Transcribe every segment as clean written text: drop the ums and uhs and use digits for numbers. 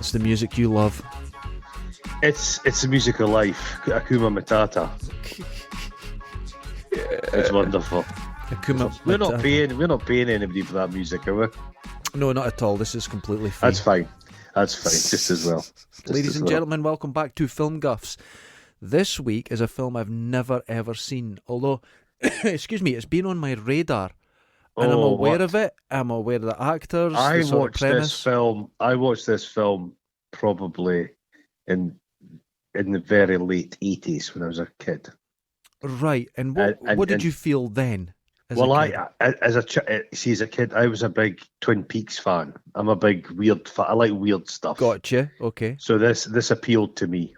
It's the music you love. It's the music of life. Akuma Matata. It's wonderful. Akuma We're Matata. not paying anybody for that music, are we? No, not at all. This is completely free. That's fine. Just as well. Ladies and gentlemen, welcome back to Film Guffs. This week is a film I've never ever seen. Although, excuse me, it's been on my radar. And I'm aware of it. I'm aware of the actors. I watched this film probably in the very late 80s when I was a kid. Right. And what did you feel then? As a kid, I was a big Twin Peaks fan. I'm a big weird fan. I like weird stuff. Gotcha. Okay. So this appealed to me.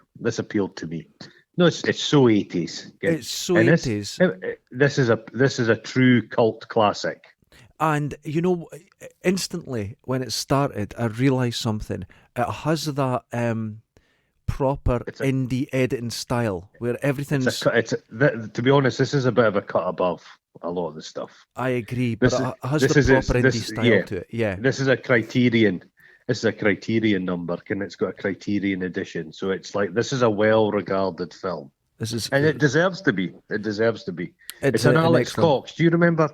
No, it's so 80s. It's so 80s. This is a true cult classic. And, you know, instantly when it started, I realised something. It has that proper indie editing style where everything's... to be honest, this is a bit of a cut above a lot of the stuff. I agree, but it has the proper indie style to it. Yeah. This is a Criterion. This is a Criterion number, and it's got a Criterion edition. So it's like, this is a well-regarded film. And it deserves to be. It's an Alex Cox. Do you remember?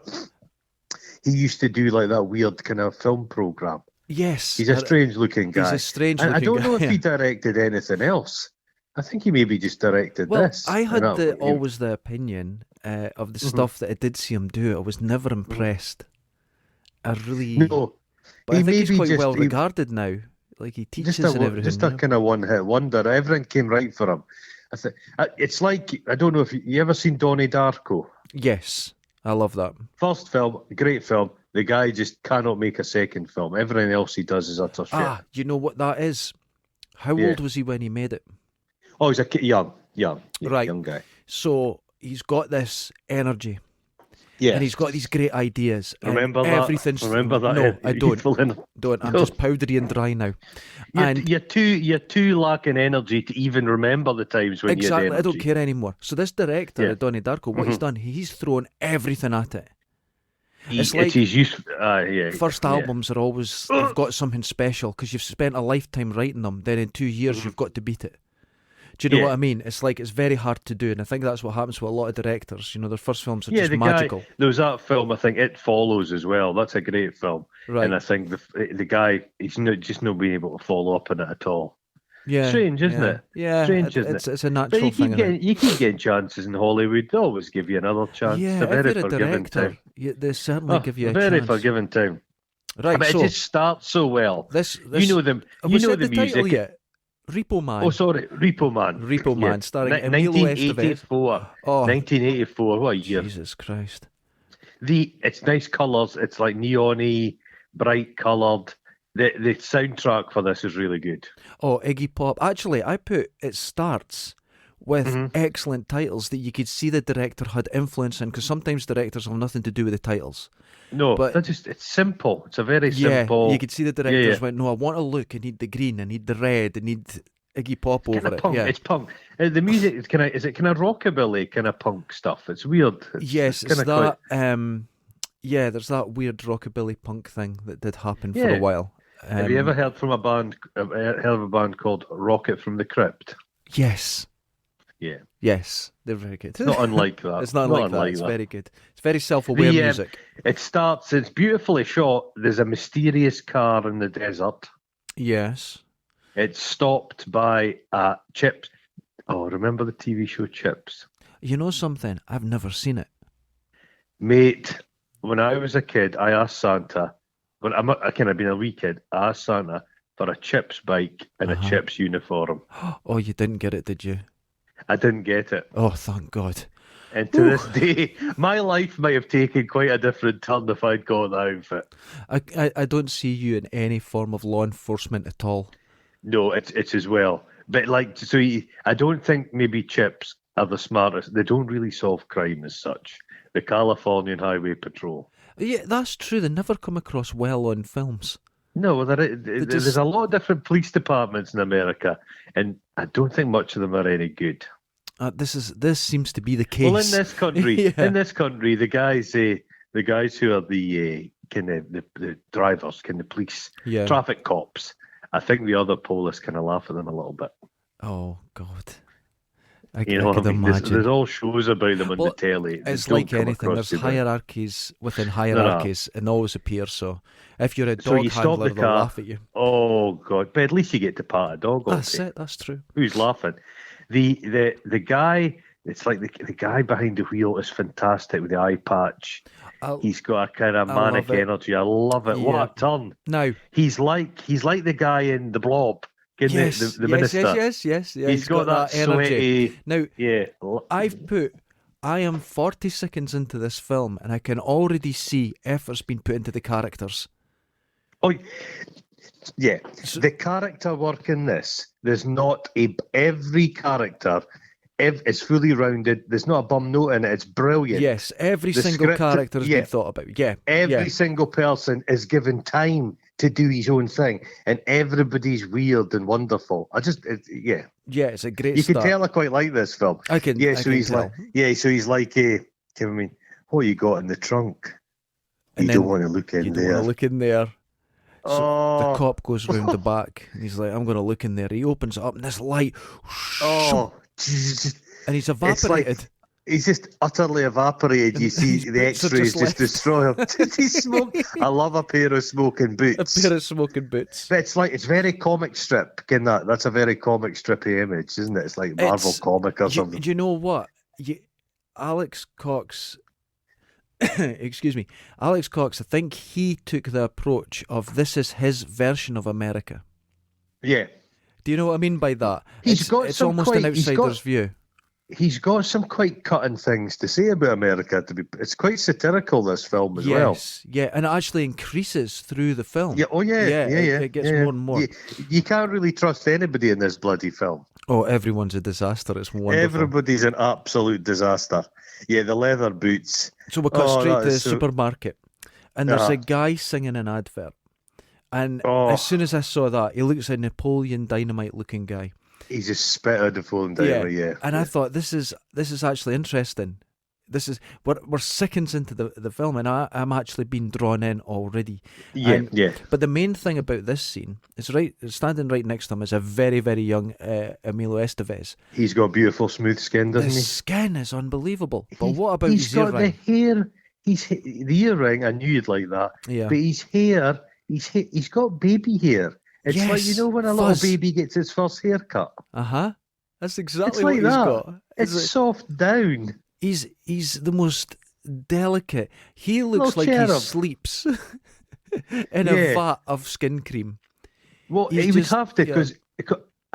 He used to do like that weird kind of film program. Yes. He's a strange-looking guy. He's a strange-looking guy. I don't know if he directed anything else. I think he maybe just directed this. I had always the opinion of the stuff that I did see him do. I was never impressed. I really... No. But I think he's quite well regarded now. Like, he teaches and everything. Just a kind of one-hit wonder. Everything came right for him. It's like, I don't know if you ever seen Donnie Darko? Yes, I love that. First film, great film. The guy just cannot make a second film. Everything else he does is utter shit. You know what that is? How old was he when he made it? Oh, he's a young guy. So he's got this energy. Yeah. And he's got these great ideas. Remember that? Remember that? No, I don't. I'm just powdery and dry now. You're too lacking energy to even remember the times when you had energy. Exactly, I don't care anymore. So this director, Donnie Darko, what he's done, he's thrown everything at it. It's like first albums are always, they've got something special because you've spent a lifetime writing them. Then in 2 years, you've got to beat it. Do you know what I mean? It's like, it's very hard to do, and I think that's what happens with a lot of directors. You know, their first films are just magical. There was that film, I think, It Follows as well. That's a great film. Right. And I think the guy, he's not being able to follow up on it at all. Yeah. Strange, isn't it? Yeah. Strange, isn't it? It's a natural thing. You keep getting chances in Hollywood. They always give you another chance. Yeah, it's a very if you're a forgiving director, time. they certainly give you a chance. Very forgiving time. Right, but it just starts so well. You know them. You know the music. Title yet? Repoman. Oh, sorry, Repoman. Repoman, starring Emilio Estevez. 1984. What a year! Jesus Christ. It's nice colours. It's like neon-y, bright coloured. The soundtrack for this is really good. Oh, Iggy Pop. Actually, it starts with excellent titles that you could see the director had influence in, because sometimes directors have nothing to do with the titles. No, but it's simple. It's a very simple... Yeah, you could see the directors went, no, I want a look. I need the green. I need the red. I need Iggy Pop over it. Punk. Yeah. It's punk. The music is kind of rockabilly kind of punk stuff. It's weird. Yes, it's that... there's that weird rockabilly punk thing that did happen for a while. Have you ever heard from a band called Rocket from the Crypt? Yes. Yeah. Yes, they're very good. It's not unlike that. It's not unlike that. It's very good. It's very self-aware music. It's beautifully shot. There's a mysterious car in the desert. Yes. It's stopped by Chips. Oh, remember the TV show Chips? You know something? I've never seen it. Mate, when I was a kid, I asked Santa, when I kind of been a wee kid, I asked Santa for a Chips bike and a Chips uniform. Oh, you didn't get it, did you? I didn't get it. Oh, thank God. And to this day, my life might have taken quite a different turn if I'd got that outfit. I don't see you in any form of law enforcement at all. No, it's as well. But I don't think maybe Chips are the smartest. They don't really solve crime as such. The Californian Highway Patrol. Yeah, that's true. They never come across well on films. No, there's a lot of different police departments in America, and I don't think much of them are any good. This seems to be the case. Well, in this country, the guys who are the drivers, the police, traffic cops, I think the other Polish kind of laugh at them a little bit. Oh God. I could imagine. There's all shows about them on the telly. It's like anything. There's hierarchies within hierarchies, and always appear. So if you're a dog handler, they'll laugh at you. Oh God! But at least you get to pat a dog. That's it. That's true. Who's laughing? The guy. It's like the guy behind the wheel is fantastic with the eye patch. He's got a kind of manic energy. I love it. Yeah. What a turn! Now he's like the guy in The Blob. Yes, the minister. Yes. He's got that energy. Sweaty, now, yeah. I am 40 seconds into this film, and I can already see effort's been put into the characters. Oh, yeah. The character work in this, there's not every character is fully rounded. There's not a bum note in it. It's brilliant. Yes, every single character has been thought about. Yeah. Every single person is given time to do his own thing, and everybody's weird and wonderful. Yeah, it's a great. You can tell I quite like this film. I can. So he's like, what you got in the trunk? And you don't want to look in there. You don't want to look in there. So the cop goes round the back, and he's like, "I'm going to look in there." He opens it up, and this light. And he's evaporated. He's just utterly evaporated. You see the X-rays just destroy him. I love a pair of smoking boots. A pair of smoking boots. It's very comic strip. That's a very comic strippy image, isn't it? It's like Marvel comic or something. Do you know what? Alex Cox. Excuse me, Alex Cox. I think he took the approach of this is his version of America. Yeah. Do you know what I mean by that? It's almost an outsider's view. He's got some quite cutting things to say about America. It's quite satirical, this film as well. Yeah, and it actually increases through the film. Yeah, It gets more and more. You can't really trust anybody in this bloody film. Oh, everyone's a disaster. It's wonderful. Everybody's an absolute disaster. Yeah, the leather boots. So we cut straight to the supermarket, and there's a guy singing an advert. And as soon as I saw that, he looks like a Napoleon Dynamite looking guy. He's just spit out the phone Dynamite, yeah. And I thought this is actually interesting. We're seconds into the film, and I'm actually being drawn in already. Yeah. But the main thing about this scene is standing right next to him is a very, very young Emilio Estevez. He's got beautiful smooth skin, doesn't he? His skin is unbelievable. But what about his He's earring? got the hair. The earring. I knew you'd like that. Yeah. But his hair. He's got baby hair. It's like, when a little baby gets his first haircut. That's exactly what he's got. It's soft down. He's the most delicate. He looks like he sleeps in a vat of skin cream. Well, he would have to, because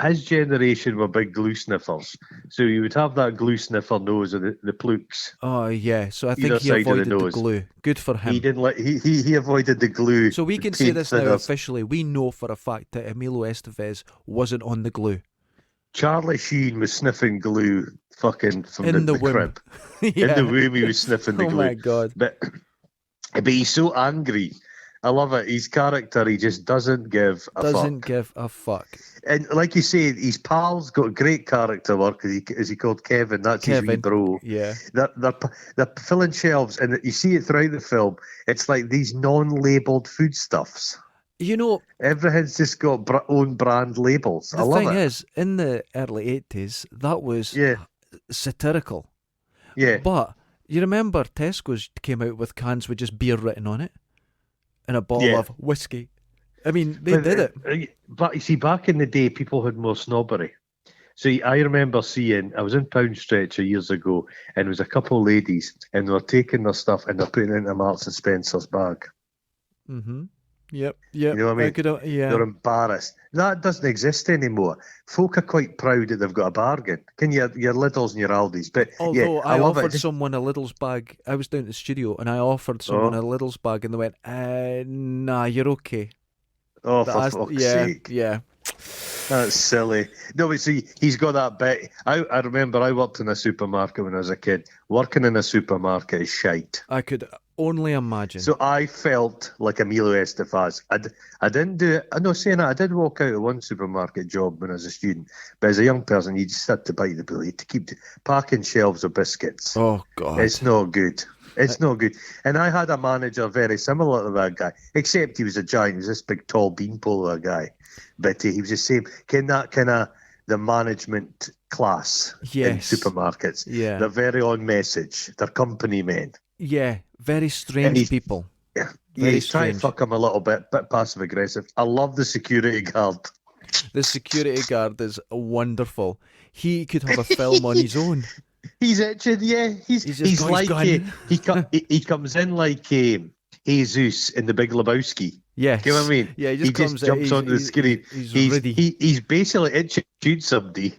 his generation were big glue sniffers. So you would have that glue sniffer nose of the plukes. Oh, yeah. So I think he avoided the glue. Good for him. He didn't he avoided the glue. So we can say this now officially. We know for a fact that Emilio Estevez wasn't on the glue. Charlie Sheen was sniffing glue fucking from the crib. In the womb he was sniffing the glue. Oh my God. But he's so angry. I love it. His character, he just doesn't give a fuck. Doesn't give a fuck. And like you say, his pal's got great character work. Is he called Kevin? That's his wee bro. Yeah. They're filling shelves, and you see it throughout the film. It's like these non-labelled foodstuffs. You know, everything's just got own brand labels. I love it. The thing is, in the early 80s, that was satirical. Yeah. But you remember Tesco's came out with cans with just beer written on it? And a bottle of whiskey. I mean, they did it. But you see, back in the day, people had more snobbery. So I remember I was in Pound Stretcher years ago, and there was a couple of ladies, and they were taking their stuff and they're putting it into Marks and Spencer's bag. Mm-hmm. Yep. You know what I mean? They're embarrassed. That doesn't exist anymore. Folk are quite proud that they've got a bargain. Your Lidl's and your Aldi's. But although I offered someone a Lidl's bag, I was down at the studio and I offered someone a Lidl's bag, and they went, "Nah, you're okay." Oh, for fuck's sake! Yeah. That's silly. No, but see, he's got that bit. I remember I worked in a supermarket when I was a kid. Working in a supermarket is shite. I could only imagine. So I felt like Emilio Estevez. I didn't do it. No, saying that, I did walk out of one supermarket job when I was a student. But as a young person, you just had to bite the bullet to keep packing shelves of biscuits. Oh, God. It's not good. It's no good. And I had a manager very similar to that guy, except he was a giant. He was this big, tall beanpole guy. But he was the same. Kind of the management class in supermarkets. Yeah. They're very on message. They're company men. Yeah. Very strange people. Yeah. He's trying to fuck him a little bit passive aggressive. I love the security guard. The security guard is wonderful. He could have a film on his own. He's itching, yeah. He's like he comes in like Jesus in The Big Lebowski. Yeah, you know what I mean? Yeah, he just jumps onto the screen. He's basically itching to shoot somebody.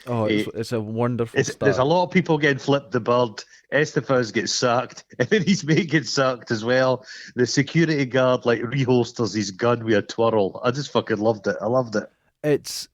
Oh, it's a wonderful start. There's a lot of people getting flipped the bird. Estefans gets sacked, and then his mate gets sacked as well. The security guard reholsters his gun with a twirl. I just fucking loved it. I loved it. It's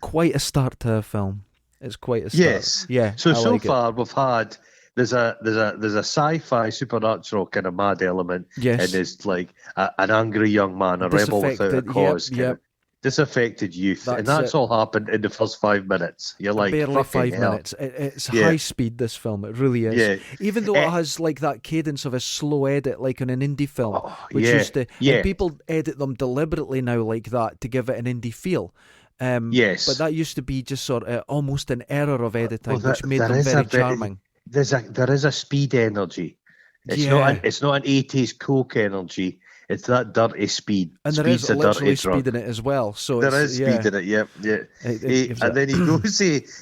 quite a start to a film. It's quite a start. Yes. Yeah. So far we've had there's a sci-fi supernatural kind of mad element. Yes. And there's like an angry young man, a rebel without a cause. Yep. Disaffected youth, and that's all happened in the first 5 minutes. You're like, barely 5 hell. minutes. It's high speed. This film, it really is. Yeah. Even though it has like that cadence of a slow edit, like in an indie film, which used to, and people edit them deliberately now like that to give it an indie feel. Yes, but that used to be just sort of almost an error of editing, which made them very charming. There is a speed energy. It's not an 80s Coke energy. It's that dirty speed. And there is literally speed in it as well. So there is speed in it, yeah. And then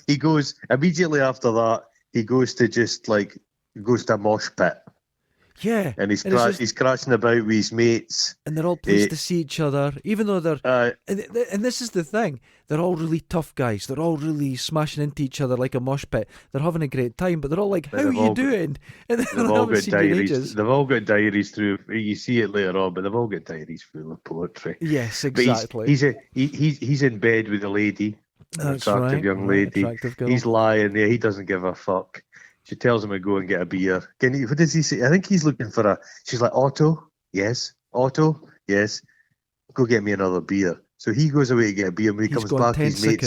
he goes immediately after that, he goes to just goes to a mosh pit. Yeah. And he's crashing about with his mates. And they're all pleased to see each other, even though they're... and this is the thing. They're all really tough guys. They're all really smashing into each other like a mosh pit. They're having a great time, but they're all like, how are you doing? And they've all got diaries. They've all got diaries through... You see it later on, but they've all got diaries full of poetry. Yes, exactly. But he's in bed with a lady. That's an attractive right. young lady. Attractive girl. He's lying there. He doesn't give a fuck. She tells him to go and get a beer. What does he say? I think he's looking for She's like, Otto? Yes. Otto? Yes. Go get me another beer. So he goes away to get a beer. When he comes back, his mate,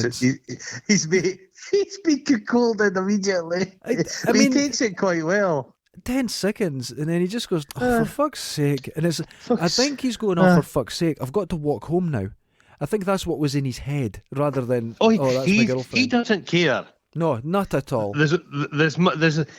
he's been cuckolded immediately. I mean, he takes it quite well. 10 seconds, and then he just goes, for fuck's sake. And I think he's going, for fuck's sake, I've got to walk home now. I think that's what was in his head, rather than, that's my girlfriend. He doesn't care. No, not at all.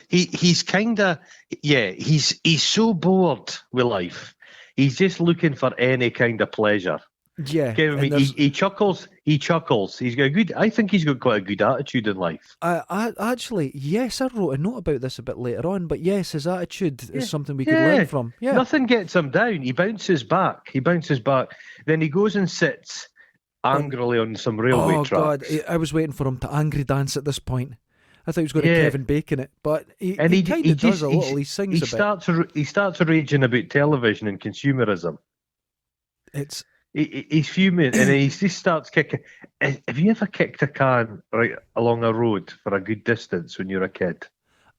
He's kind of, he's so bored with life. He's just looking for any kind of pleasure. Yeah. He chuckles. He's got I think he's got quite a good attitude in life. I actually, yes, I wrote a note about this a bit later on, but yes, his attitude is something we could learn from. Yeah. Nothing gets him down. He bounces back. Then he goes and sits angrily on some railway tracks. God, I was waiting for him to angry dance at this point. I thought he was going to Kevin Bacon it, but he kind of does a little. He sings a bit. He starts raging about television and consumerism. He's fuming, and he just starts kicking. Have you ever kicked a can right along a road for a good distance when you're a kid?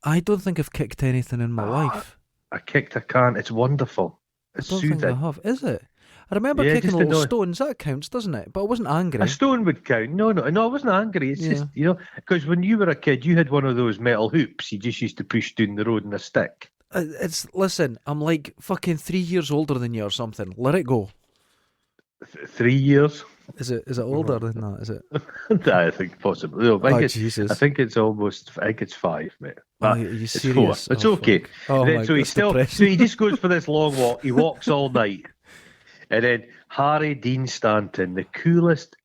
I don't think I've kicked anything in my life. I kicked a can. It's wonderful. It's soothing. Think I have. Is it? I remember kicking little stones. That counts, doesn't it? But I wasn't angry. A stone would count. No, I wasn't angry. It's just, because when you were a kid, you had one of those metal hoops you just used to push down the road in a stick. Listen, I'm like fucking 3 years older than you or something. Let it go. 3 years? Is it older than that? Is it? I think possibly. No, Jesus. I think it's 5, mate. Are you serious? 4. It's okay. So he just goes for this long walk. He walks all night. And then Harry Dean Stanton, the coolest.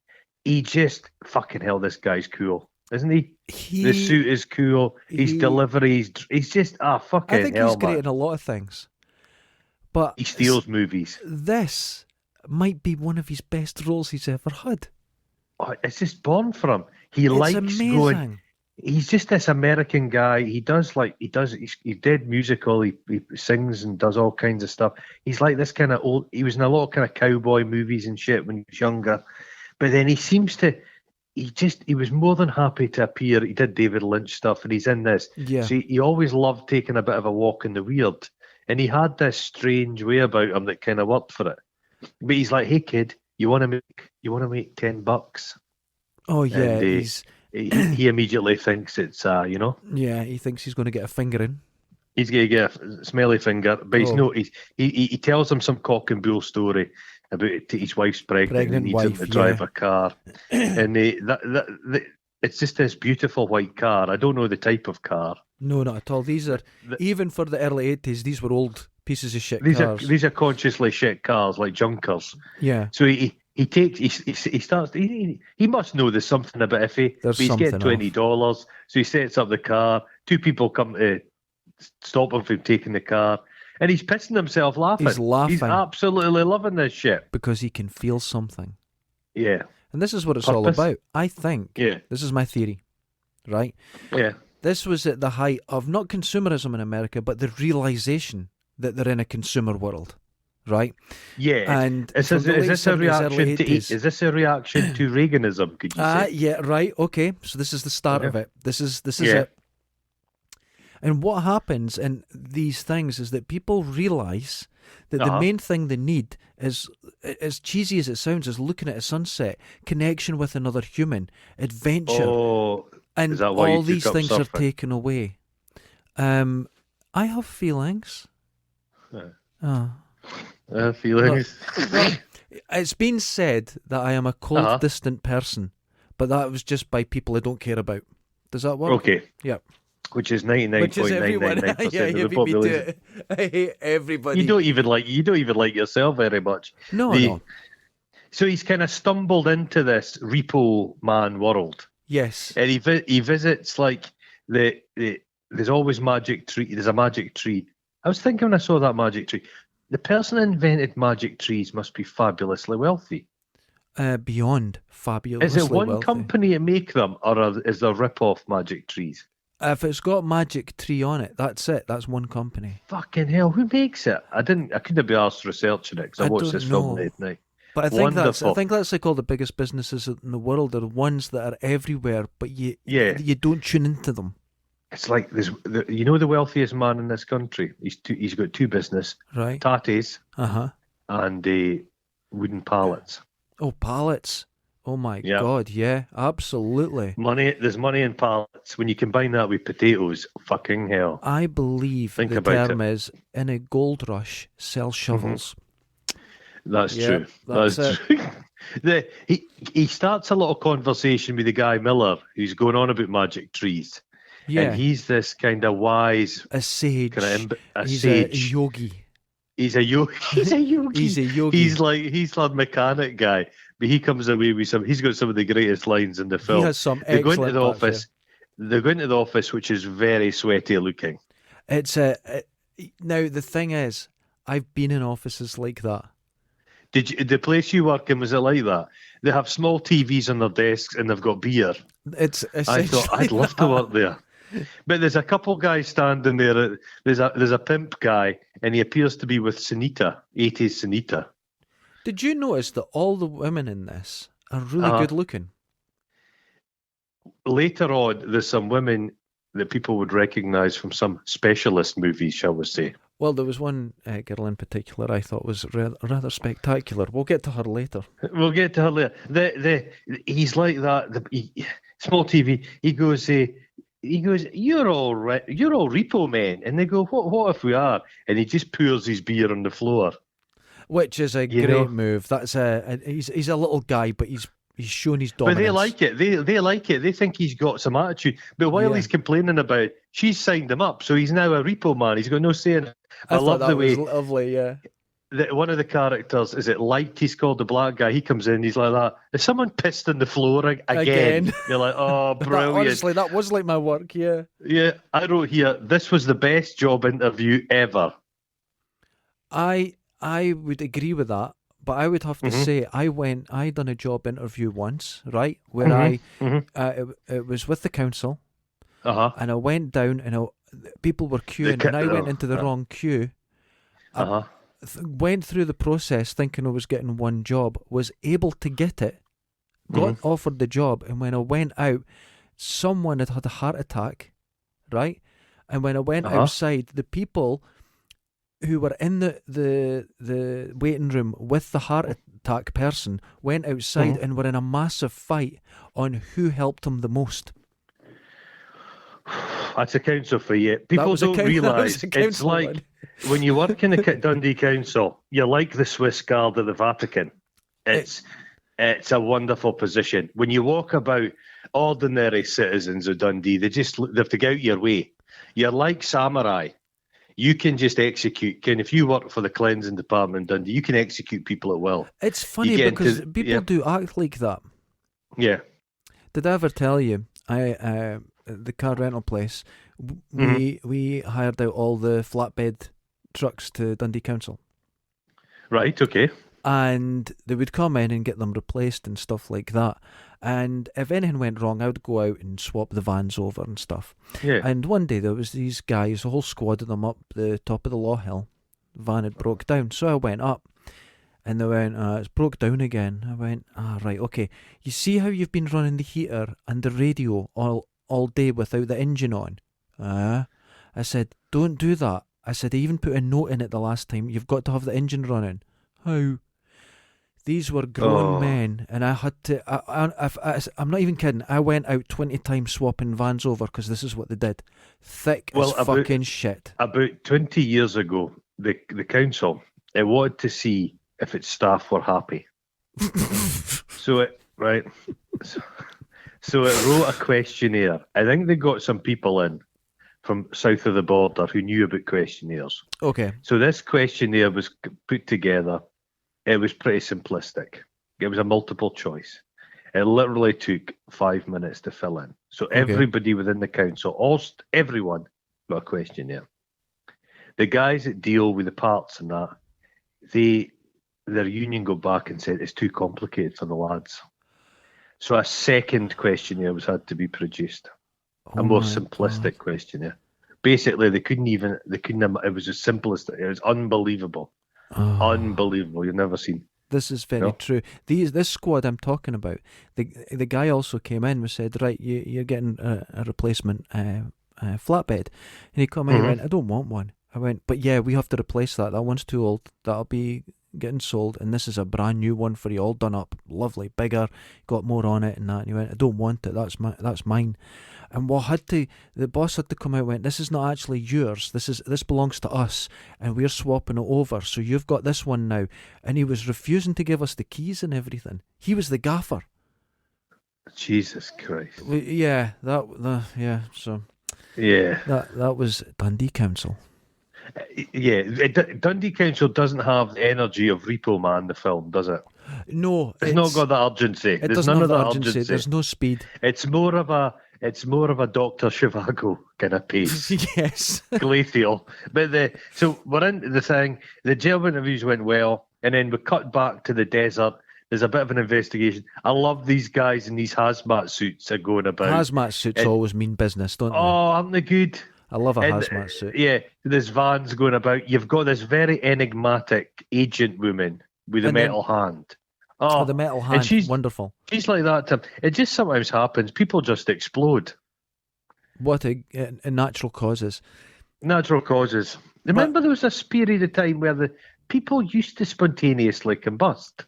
He just, fucking hell, this guy's cool, isn't he? The suit is cool. His delivery, he's just, fucking hell, I think he's great in a lot of things. But he steals movies. This might be one of his best roles he's ever had. Oh, it's just born for him. He likes amazing. Going. He's just this American guy. He's dead musical. He sings and does all kinds of stuff. He's like this kind of old. He was in a lot of kind of cowboy movies and shit when he was younger, but then he seems to. He was more than happy to appear. He did David Lynch stuff, and he's in this. Yeah. So he always loved taking a bit of a walk in the weird, and he had this strange way about him that kind of worked for it. But he's like, "Hey kid, you want to make $10?" Oh yeah, he immediately thinks it's, Yeah, he thinks he's going to get a finger in. He's going to get a smelly finger, but he tells him some cock and bull story about his wife's pregnant and he needs him to drive a car. And it's just this beautiful white car. I don't know the type of car. No, not at all. These are, even for the early 80s, these were old pieces of shit cars. These are consciously shit cars, like junkers. Yeah. So he starts, he must know there's something about iffy. But he's getting $20. So he sets up the car. Two people come to stop him from taking the car. And he's pissing himself laughing. He's laughing. He's absolutely loving this shit. Because he can feel something. Yeah. And this is what it's all about. I think, this is my theory, right? Yeah. This was at the height of not consumerism in America, but the realization that they're in a consumer world, right? Yeah. And is this a reaction to Reaganism? Could you say? Yeah. Right. Okay. So this is the start of it. This is it. And what happens in these things is that people realize that the main thing they need is, as cheesy as it sounds, is looking at a sunset, connection with another human, adventure, and all these things are taken away. I have feelings. Feelings. Well, it's been said that I am a cold, distant person, but that was just by people I don't care about. Does that work? Okay. Yep. Which is 99.999% of the population. I hate everybody. You don't even like yourself very much. No. So he's kind of stumbled into this Repoman world. Yes. And he visits like there's always magic tree. There's a magic tree. I was thinking when I saw that magic tree, the person who invented magic trees must be fabulously wealthy. Beyond fabulously wealthy. Is it one wealthy. company to make them, or is there rip-off magic trees? If it's got magic tree on it, that's it. That's one company. Fucking hell, who makes it? I couldn't be asked researching it because I watched this film late night. But I think that's like all the biggest businesses in the world are the ones that are everywhere, but you don't tune into them. It's like the wealthiest man in this country. He's got two business, right? Tatties, and wooden pallets. Oh, pallets! Oh my God, yeah, absolutely. There's money in pallets. When you combine that with potatoes, fucking hell. I believe the term is in a gold rush, sell shovels. That's true. That's true. He starts a little conversation with the guy Miller, who's going on about magic trees. Yeah. And he's this kind of wise... A sage. He's sage. A yogi. He's a yogi. He's a yogi. He's a yogi. He's like mechanic guy. But he comes away with he's got some of the greatest lines in the film. He has some excellent They go into the office. They go into the office, which is very sweaty looking. It's now the thing is, I've been in offices like that. The place you work in, was it like that? They have small TVs on their desks and they've got beer. I thought I'd love to work there. But there's a couple guys standing there. There's a pimp guy, and he appears to be with Sunita, 80s Sunita. Did you notice that all the women in this are really good looking? Later on, there's some women that people would recognise from some specialist movies, shall we say. Well, there was one girl in particular I thought was rather spectacular. We'll get to her later. He's like that. Small TV. He goes, you're all Repoman, and they go, what if we are? And he just pours his beer on the floor, which is a great move. That's he's a little guy, but he's shown his dominance. But they like it. They like it. They think he's got some attitude. But while he's complaining about it, she's signed him up, so he's now a Repoman. He's got no say in it. I love the way. Was lovely, yeah. One of the characters, is it Light? He's called the black guy. He comes in, he's like that. Is someone pissed on the floor again? You're like, oh, brilliant. Honestly, that was like my work, yeah. Yeah, I wrote here, this was the best job interview ever. I would agree with that, but I would have to say I done a job interview once, right, where it was with the council, and I went down and people were queuing, and I went into the wrong queue. Went through the process thinking I was getting one job, was able to get it, got offered the job, and when I went out, someone had had a heart attack, right? And when I went outside, the people who were in the waiting room with the heart attack person went outside and were in a massive fight on who helped him the most. That's a council for you. People don't realise it's like when you work in the Dundee Council, you're like the Swiss Guard of the Vatican. It's a wonderful position. When you walk about ordinary citizens of Dundee, they have to get out your way. You're like samurai. You can just execute. If you work for the cleansing department in Dundee, you can execute people at will. It's funny because people do act like that. Yeah. Did I ever tell you? The car rental place, we hired out all the flatbed trucks to Dundee Council. Right, okay. And they would come in and get them replaced and stuff like that. And if anything went wrong, I would go out and swap the vans over and stuff. Yeah. And one day there was these guys, a whole squad of them up the top of the Law Hill. The van had broke down. So I went up and they went, it's broke down again. I went, right, okay. You see how you've been running the heater and the radio all day without the engine on? I said, don't do that. I said, I even put a note in it the last time. You've got to have the engine running. How? These were grown men, and I had to. I'm not even kidding. I went out 20 times swapping vans over because this is what they did. Thick as fucking shit. About 20 years ago, the council wanted to see if its staff were happy. So it wrote a questionnaire. I think they got some people in from south of the border who knew about questionnaires. Okay. So this questionnaire was put together. It was pretty simplistic. It was a multiple choice. It literally took 5 minutes to fill in. So everybody within the council, everyone got a questionnaire. The guys that deal with the parts and that, their union got back and said it's too complicated for the lads. So a second questionnaire had to be produced. A more simplistic questionnaire. Basically, it was as simple as it was unbelievable. Unbelievable. You've never seen. This is very true. This squad I'm talking about, the guy also came in and said, right, you're getting a replacement flatbed. And he came in and went, I don't want one. I went, but yeah, we have to replace that. That one's too old. That'll be getting sold. And this is a brand new one for you, all done up. Lovely, bigger, got more on it and that. And he went, I don't want it. That's mine. And the boss had to come out and went, this is not actually yours. This belongs to us, and we're swapping it over. So you've got this one now. And he was refusing to give us the keys and everything. He was the gaffer. Jesus Christ. Yeah, So yeah, that was Dundee Council. Yeah, Dundee Council doesn't have the energy of Repoman, the film, does it? No, it's not got the urgency. There's none of the urgency. There's no speed. It's more of a Dr. Zhivago kind of pace. Yes. Glacial. But so we're in the thing. The jail interviews went well, and then we cut back to the desert. There's a bit of an investigation. I love these guys in these hazmat suits are going about. Hazmat suits always mean business, don't they? Oh, aren't they good? I love a hazmat suit. Yeah, there's vans going about. You've got this very enigmatic agent woman with a metal hand. Oh, the metal hand. She's wonderful. She's like that, Tim. It just sometimes happens. People just explode. What natural causes. Natural causes. Remember there was this period of time where the people used to spontaneously combust.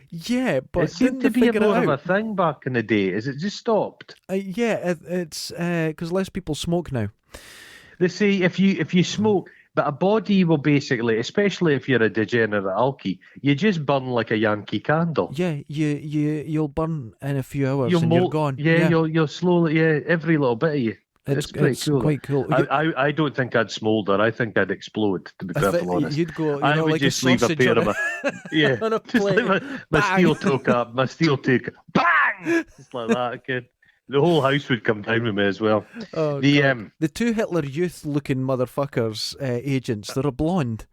Yeah, but it seemed to be more of a thing back in the day. Is it just stopped? Yeah, it's because less people smoke now. They say if you smoke, but a body will basically, especially if you're a degenerate alkie, you just burn like a Yankee candle. Yeah, you'll burn in a few hours and you're gone. Yeah, you'll slowly, every little bit of you. It's cool. Quite cool. I don't think I'd smoulder. I think I'd explode, to be perfectly honest. You'd go, I would like just a leave a pair of on a plate. Like my steel toe cap, bang! Just like that, kid. The whole house would come down with me as well. Oh, the two Hitler Youth-looking motherfuckers, agents, they're a blonde.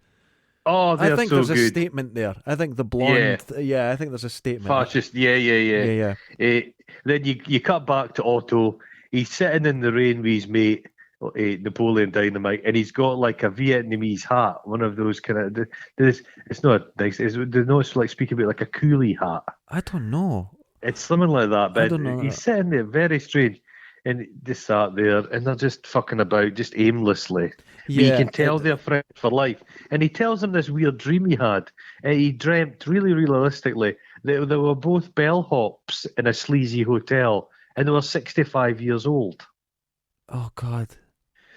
Oh, they're I think so there's good. a statement there. I think the blonde. Yeah, I think there's a statement. Fascist. Yeah. Then you cut back to Otto. He's sitting in the rain with his mate, Napoleon Dynamite, and he's got like a Vietnamese hat, one of those kind of. It's not nice. It's like speaking about like a coolie hat. I don't know. It's something like that, but he's sitting there, very strange, and just sat there, and they're just fucking about, just aimlessly. Yeah, but you can tell they're friends for life. And he tells him this weird dream he had. He dreamt really realistically that they were both bellhops in a sleazy hotel, and they were 65 years old. Oh God!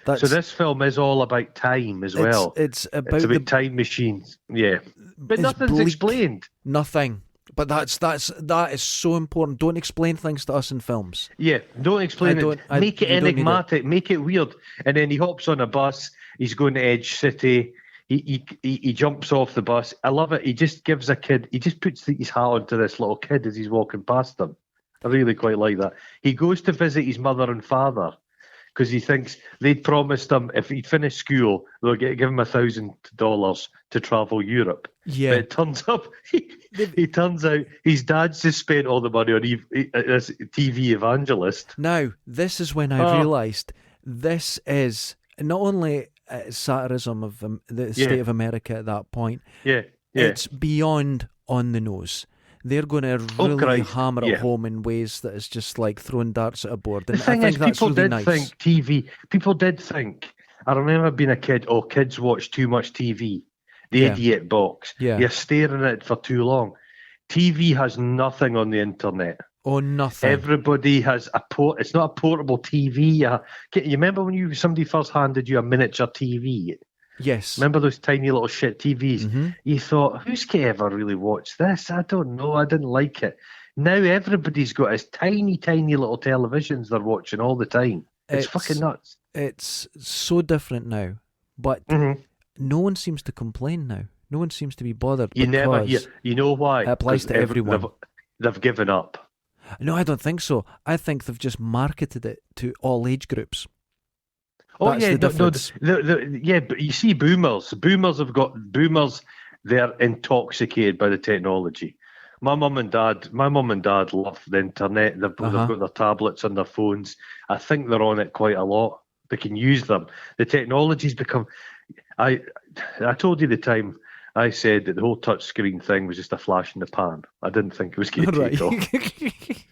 So this film is all about time as well. It's about time machines. Yeah. But nothing's explained. Nothing. But that is so important. Don't explain things to us in films. Yeah, don't explain it. Make it enigmatic. Make it weird. And then he hops on a bus. He's going to Edge City. He jumps off the bus. I love it. He just gives a kid. He just puts his hat onto this little kid as he's walking past them. I really quite like that. He goes to visit his mother and father because he thinks they'd promised him if he'd finished school, they'll give him $1,000 to travel Europe. Yeah. But it turns up, he turns out his dad's just spent all the money on this TV evangelist. Now, this is when I realised this is not only satirism of the state of America at that point. Yeah. It's beyond on the nose. They're going to really hammer it home in ways that is just like throwing darts at a board. And the thing I think is, that's people really did nice. think TV. People did think. I remember being a kid. Oh, kids watch too much TV. The idiot box. Yeah. You're staring at it for too long. TV has nothing on the internet. Oh, nothing. Everybody has a port. It's not a portable TV. You remember when somebody first handed you a miniature TV? Yes. Remember those tiny little shit TVs? Mm-hmm. You thought, who's going to ever really watch this? I don't know. I didn't like it. Now everybody's got his tiny, tiny little televisions they're watching all the time. It's fucking nuts. It's so different now. But no one seems to complain now. No one seems to be bothered. You know why? It applies to everyone. They've given up. No, I don't think so. I think they've just marketed it to all age groups. But you see, boomers. They're intoxicated by the technology. My mum and dad love the internet. They've got their tablets and their phones. I think they're on it quite a lot. They can use them. The technology's become. I told you the time I said that the whole touch screen thing was just a flash in the pan. I didn't think it was going to take off.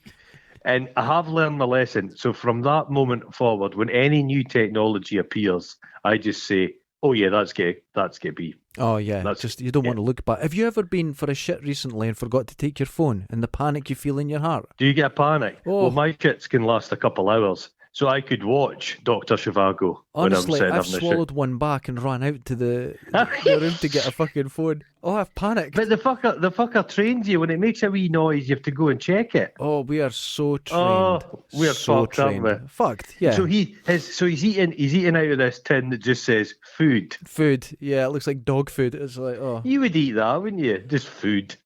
And I have learned my lesson. So from that moment forward, when any new technology appears, I just say, "Oh yeah, that's gay. That's gay be." Oh yeah, you don't want to look back. Have you ever been for a shit recently and forgot to take your phone, and the panic you feel in your heart? Do you get a panic? Oh. Well, my shits can last a couple hours. So I could watch Dr. Zhivago. Honestly, I've swallowed one back and ran out to the room to get a fucking phone. Oh, I've panicked. But the fucker trains you. When it makes a wee noise, you have to go and check it. Oh, we are so trained. Oh, we are so fucked, aren't we? Fucked, yeah. So he's eating out of this tin that just says food. Food, yeah. It looks like dog food. It's like, oh. You would eat that, wouldn't you? Just food.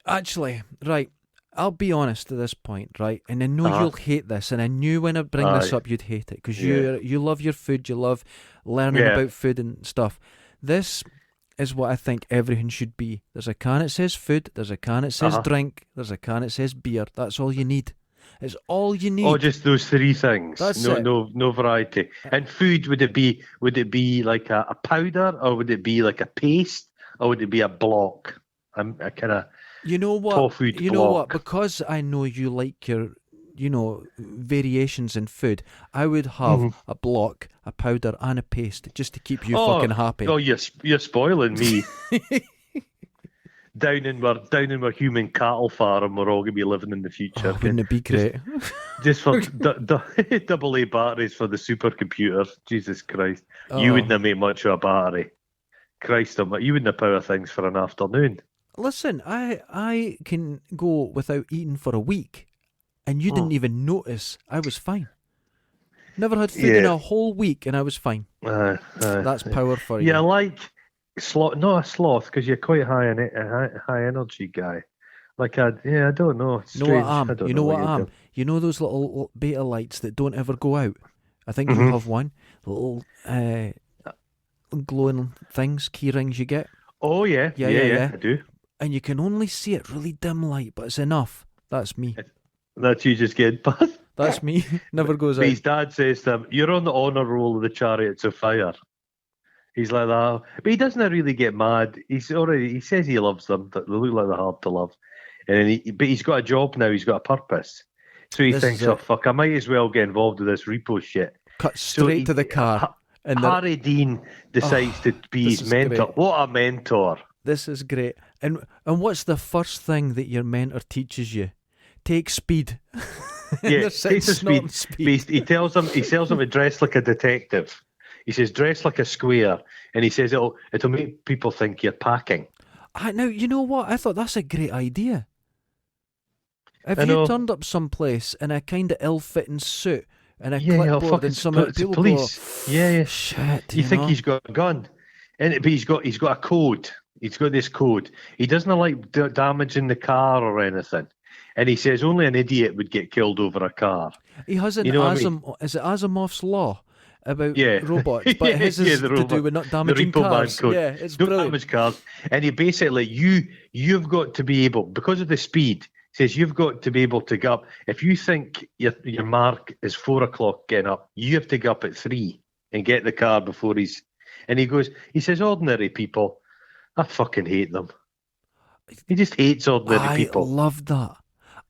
Actually, right. I'll be honest at this point, right? And I know you'll hate this, and I knew when I bring this up you'd hate it, because you love your food, you love learning about food and stuff. This is what I think everything should be. There's a can that says food, there's a can that says drink, there's a can that says beer. That's all you need. It's all you need. Oh, just those three things. That's it. No variety. And food, would it be like a powder, or would it be like a paste, or would it be a block? A kind of. You know what? Know what? Because I know you like your, variations in food, I would have a block, a powder, and a paste just to keep you fucking happy. Oh, you're spoiling me. down in my human cattle farm, we're all gonna be living in the future. Oh, wouldn't it be great? Just for AA batteries for the supercomputer. Jesus Christ, you wouldn't have made much of a battery. Christ, you wouldn't have power things for an afternoon. Listen, I can go without eating for a week, and you didn't even notice. I was fine. Never had food in a whole week, and I was fine. That's power for you. Yeah, like sloth, not a sloth, because you're quite high energy guy. Like I don't know. You know what I am? You know what I am? You know those little beta lights that don't ever go out? I think you have one. Little glowing things, key rings you get. Oh yeah, I do. And you can only see it really dim light, but it's enough. That's me. That's you just getting past. That's me. Never goes out. His dad says to him, "You're on the honour roll of the Chariots of Fire." He's like that, but he doesn't really get mad. He says he loves them. They look like they're hard to love, but he's got a job now. He's got a purpose, so he thinks, "Oh fuck, I might as well get involved with this repo shit." Cut straight to the car. And Harry Dean decides to be his mentor. Great. What a mentor! This is great. And what's the first thing that your mentor teaches you? Take speed. Yeah, takes a speed. He tells him to dress like a detective. He says, dress like a square. And he says, it'll make people think you're packing. Now, you know what? I thought that's a great idea. If you turned up someplace in a kind of ill-fitting suit and a clipboard and some people police. Shit. You think he's got a gun, but he's got a code. He's got this code. He doesn't like damaging the car or anything, and he says only an idiot would get killed over a car. He has an is it Asimov's law about robots, but his is to do with not damaging cars. Code. Yeah, it's don't brilliant. Damage cars, and he basically you've got to be able, because of the speed. Says you've got to be able to get up. If you think your mark is 4 o'clock getting up, you have to get up at 3 and get the car before he's. And he says, ordinary people, I fucking hate them. He just hates ordinary people. I love that.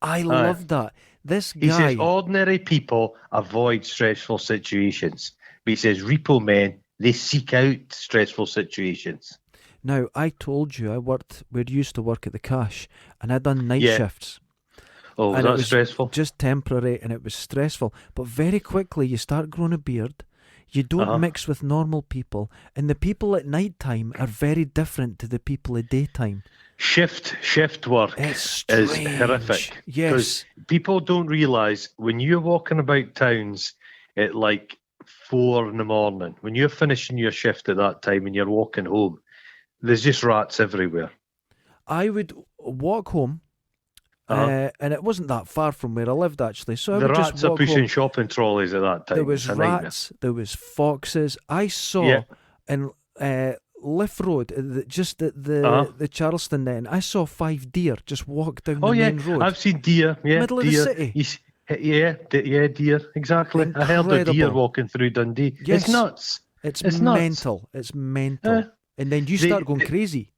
I love that. This guy. He says ordinary people avoid stressful situations, but he says repo men, they seek out stressful situations. Now, I told you we used to work at the cash, and I'd done night shifts. Oh, was that stressful? Just temporary, and it was stressful. But very quickly, you start growing a beard, you don't mix with normal people, and the people at night time are very different to the people at daytime. Shift work is horrific. Yes. Because people don't realise when you're walking about towns at like 4 a.m, when you're finishing your shift at that time and you're walking home, there's just rats everywhere. I would walk home, and it wasn't that far from where I lived, actually. So the rats are pushing shopping trolleys at that time. There was rats, there was foxes. I saw in Liff Road, just at the Charleston then, I saw 5 deer just walk down the main road. I've seen deer. Yeah, middle deer. of the city. Deer, exactly. Incredible. I heard a deer walking through Dundee. Yes. It's nuts. It's mental. It's mental. And then you start going crazy.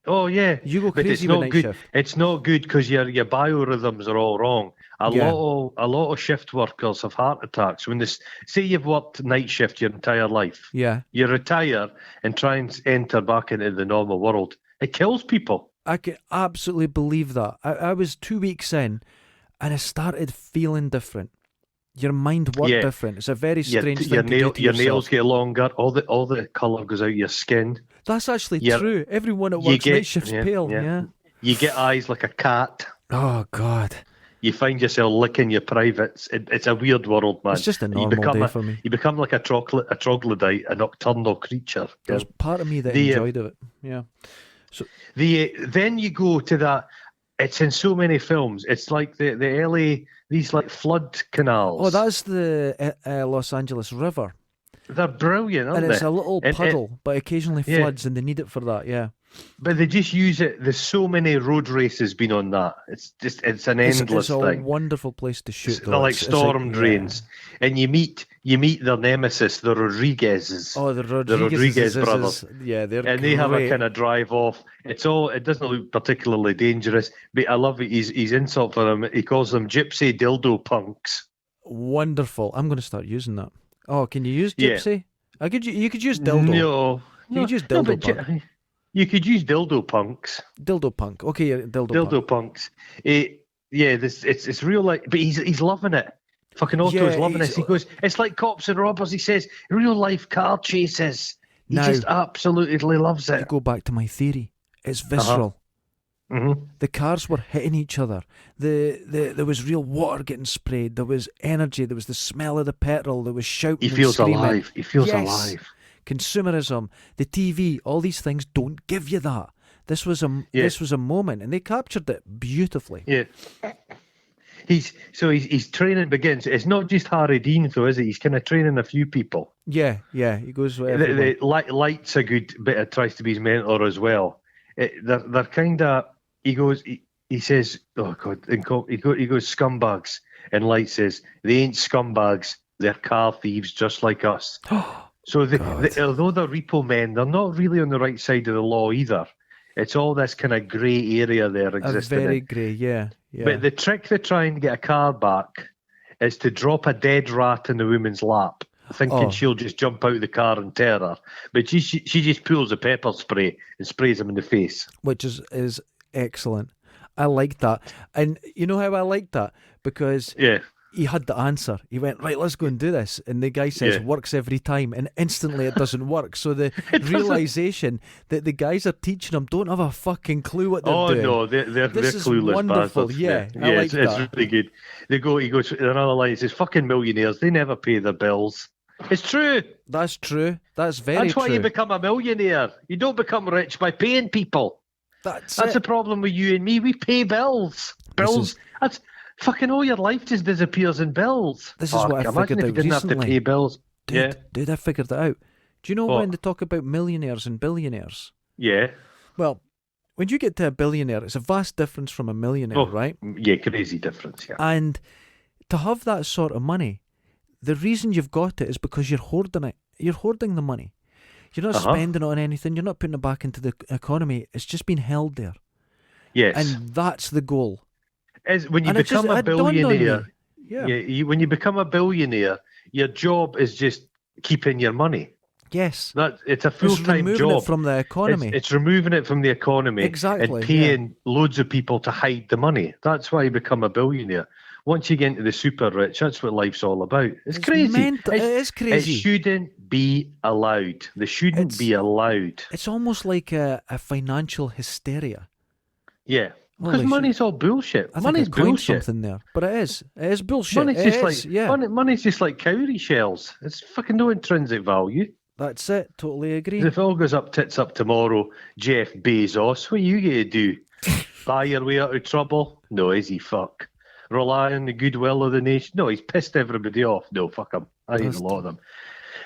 Oh yeah, you go crazy with night shift. It's not good because your biorhythms are all wrong. A lot of shift workers have heart attacks when say you've worked night shift your entire life. Yeah, you retire and try and enter back into the normal world. It kills people. I can absolutely believe that. I was 2 weeks in, and I started feeling different. Your mind worked different. It's a very strange thing to do to your nails get longer. All the colour goes out your skin. That's actually true. Everyone at work's night shift's pale. Yeah. You get eyes like a cat. Oh God. You find yourself licking your privates. It's a weird world, man. It's just a normal day for me. You become like a troglodyte, a nocturnal creature. There's part of me that enjoyed it. Yeah. So then you go to that. It's in so many films. It's like the LA, these like flood canals. Oh, that's the Los Angeles River. They're brilliant, aren't they? And it's a little puddle, but occasionally floods, and they need it for that, yeah. But they just use it. There's so many road races been on that. It's an endless thing. It's a wonderful place to shoot. They're like storm drains, and you meet their nemesis, the Rodriguez's. Oh, the Rodriguez brothers. They're and they have a kind of drive off. It doesn't look particularly dangerous, but I love it. He's insult for them. He calls them gypsy dildo punks. Wonderful. I'm going to start using that. Oh, can you use gypsy? You could use dildo. No, you could use dildo punk. You could use dildo punks. Dildo punk. Okay, dildo punks. It's real life, but he's loving it. Fucking Otto's loving it. He goes, it's like cops and robbers. He says, real life car chases. He just absolutely loves it. I go back to my theory. It's visceral. Mm-hmm. The cars were hitting each other. There was real water getting sprayed. There was energy. There was the smell of the petrol. There was shouting. He feels and screaming. Alive. He feels alive. Consumerism, the TV, all these things don't give you that. This was a moment, and they captured it beautifully. Yeah. His training begins. It's not just Harry Dean, though, is it? He's kind of training a few people. Yeah. He goes. Light's a good bit. It tries to be his mentor as well. They're kind of. He goes. He says, "Oh God!" He goes scumbags, and Light says, "They ain't scumbags. They're car thieves, just like us." So although they're repo men, they're not really on the right side of the law either. It's all this kind of grey area there existing. Very grey, yeah. But the trick to try and get a car back is to drop a dead rat in the woman's lap, thinking she'll just jump out of the car and tear her. But she just pulls a pepper spray and sprays him in the face. Which is excellent. I like that. And you know how I like that? Because he had the answer. He went, right, let's go and do this. And the guy says, works every time. And instantly it doesn't work. So the realisation that the guys are teaching him don't have a fucking clue what they're doing. Oh, no, they're clueless wonderful. bastards. Yeah, I like that. It's really good. He goes, another line, he says, fucking millionaires, they never pay their bills. It's true. That's true. That's very true. That's why you become a millionaire. You don't become rich by paying people. That's the problem with you and me. We pay bills. That's fucking all your life just disappears in bills. This is what I figured out if you didn't have to pay bills. Dude, I figured that out. Do you know when they talk about millionaires and billionaires? Yeah. Well, when you get to a billionaire, it's a vast difference from a millionaire, right? Yeah, crazy difference, yeah. And to have that sort of money, the reason you've got it is because you're hoarding it. You're hoarding the money. You're not spending it on anything. You're not putting it back into the economy. It's just been held there. Yes. And that's the goal. When you become a billionaire, when you become a billionaire, your job is just keeping your money. Yes. It's a full-time job. It's removing it from the economy. It's removing it from the economy. Exactly. And paying loads of people to hide the money. That's why you become a billionaire. Once you get into the super rich, that's what life's all about. It's crazy. It is crazy. It shouldn't be allowed. They shouldn't be allowed. It's almost like a financial hysteria. Yeah. Because money's all bullshit. Money's bullshit. Something there, but it is. It is bullshit. Money's just like cowrie shells. It's fucking no intrinsic value. That's it. Totally agree. If it all goes up tits up tomorrow, Jeff Bezos, what are you going to do? Buy your way out of trouble? No, is he fuck? Rely on the goodwill of the nation? No, he's pissed everybody off. No, fuck him. I hate a lot of them.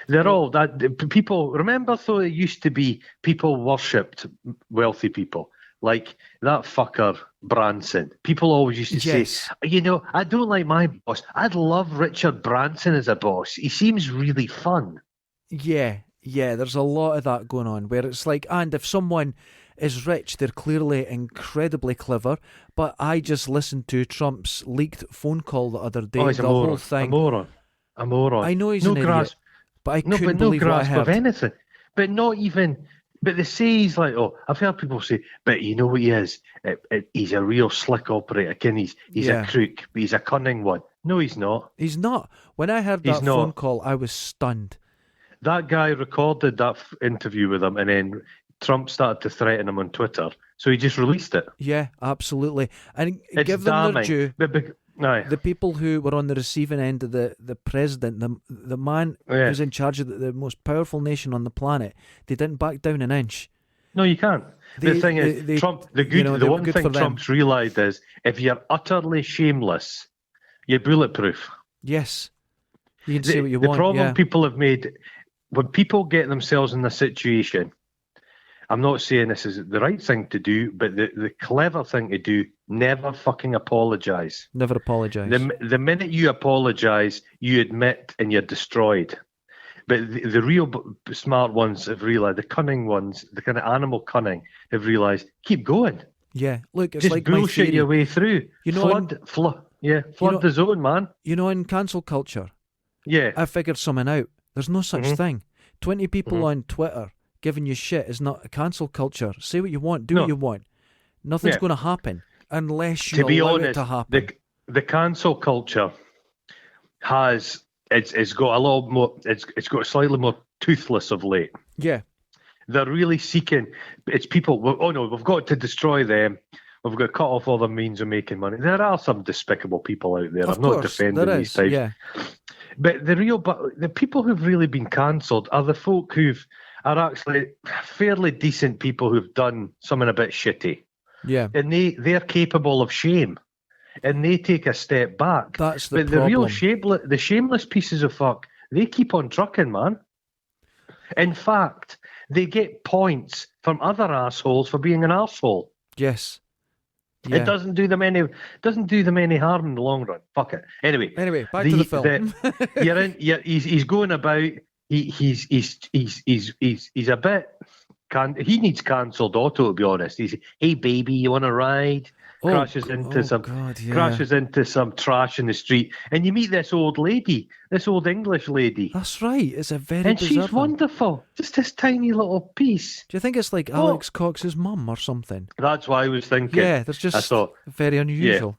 They're all that. People, remember though, it used to be people worshipped wealthy people. Like that fucker Branson. People always used to say, I don't like my boss. I'd love Richard Branson as a boss. He seems really fun. Yeah, there's a lot of that going on where it's like, and if someone is rich, they're clearly incredibly clever, but I just listened to Trump's leaked phone call the other day. He's a whole thing. A moron. I know he's an idiot, but I couldn't believe what I heard. Of anything. But not even... But they say he's like, I've heard people say, but you know what he is? He's a real slick operator. He's a crook, but he's a cunning one. No, he's not. He's not. When I heard that phone call, I was stunned. That guy recorded that interview with him, and then Trump started to threaten him on Twitter, so he just released it. Yeah, absolutely. And it's give them their due. The people who were on the receiving end of the president, the man who's in charge of the most powerful nation on the planet, they didn't back down an inch. No, you can't. The thing is, Trump. The one thing Trump's realised is, if you're utterly shameless, you're bulletproof. Yes, you can say what you want. The problem people have made, when people get themselves in a situation, I'm not saying this is the right thing to do, but the clever thing to do, never fucking apologise. Never apologise. The minute you apologise, you admit and you're destroyed. But the real smart ones have realised, the cunning ones, the kind of animal cunning, have realised, keep going. Yeah, look, it's just like bullshit your way through. Flood the zone, man. You know, in cancel culture, I figured something out. There's no such thing. 20 people on Twitter giving you shit is not a cancel culture. Say what you want, do what you want. Nothing's going to happen unless you allow it to happen. The cancel culture has it's got a lot more. It's got slightly more toothless of late. Yeah, they're really seeking. It's people. Oh no, we've got to destroy them. We've got to cut off all the means of making money. There are some despicable people out there. I'm not defending these types. Yeah. But the people who've really been cancelled are the folk are actually fairly decent people who've done something a bit shitty. Yeah. And they're capable of shame. And they take a step back. That's the problem. The shameless pieces of fuck, they keep on trucking, man. In fact, they get points from other assholes for being an arsehole. Yes. Yeah. It doesn't do them any harm in the long run. Fuck it. Anyway, back to the film. He's going about. He's a bit. He needs cancelled auto, to be honest. He's, hey baby, you want to ride? Crashes into some trash in the street, and you meet this old lady, this old English lady. That's right. It's a very and she's wonderful. Just this tiny little piece. Do you think it's like Alex Cox's mum or something? That's what I was thinking. Yeah, there's just very unusual.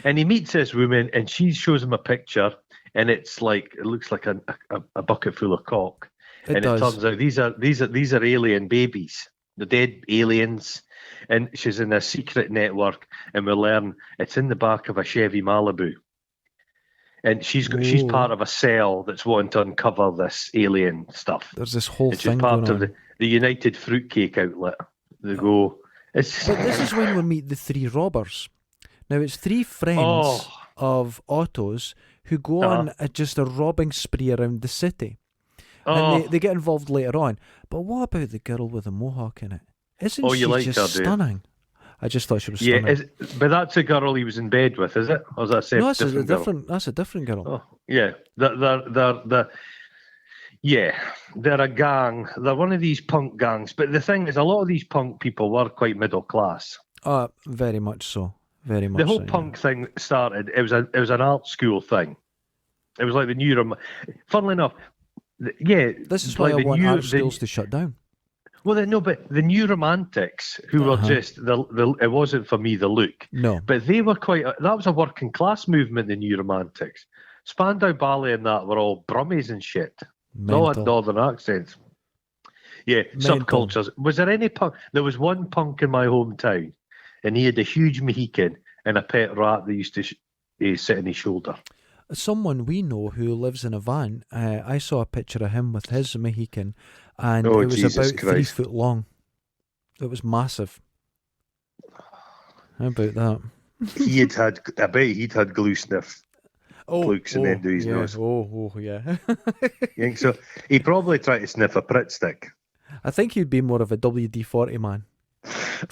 And he meets this woman, and she shows him a picture, and it looks like a bucket full of cock. It turns out these are alien babies, the dead aliens, and she's in a secret network, and we learn it's in the back of a Chevy Malibu, and she's part of a cell that's wanting to uncover this alien stuff. There's this whole thing going on. She's part of the United Fruitcake outlet. They go. But this is when we meet the three robbers. Now it's three friends of Otto's who go on just a robbing spree around the city. And they get involved later on. But what about the girl with the mohawk in it? Isn't she just stunning? I just thought she was stunning. Yeah, but that's a girl he was in bed with, is it? Or is that a different girl? That's a different girl. Oh, yeah. They're a gang. They're one of these punk gangs. But the thing is, a lot of these punk people were quite middle class. Very much so. Very much. The whole punk thing started. It was an art school thing. It was like the new. Funnily enough, this is why I want art schools to shut down. Well, no, but the New Romantics, who were just it wasn't for me the look. No, but they were that was a working class movement. The New Romantics, Spandau Ballet, and that were all Brummies and shit. Mental. All had northern accents. Yeah, subcultures. Was there any punk? There was one punk in my hometown, and he had a huge Mohican and a pet rat that used to sit on his shoulder. Someone we know who lives in a van, I saw a picture of him with his Mohican, and it was about 3 foot long. It was massive. How about that? I bet he'd had glue sniff. Flukes in the end of his nose. Yeah. You think so? He probably tried to sniff a Pritt stick. I think he'd be more of a WD-40 man.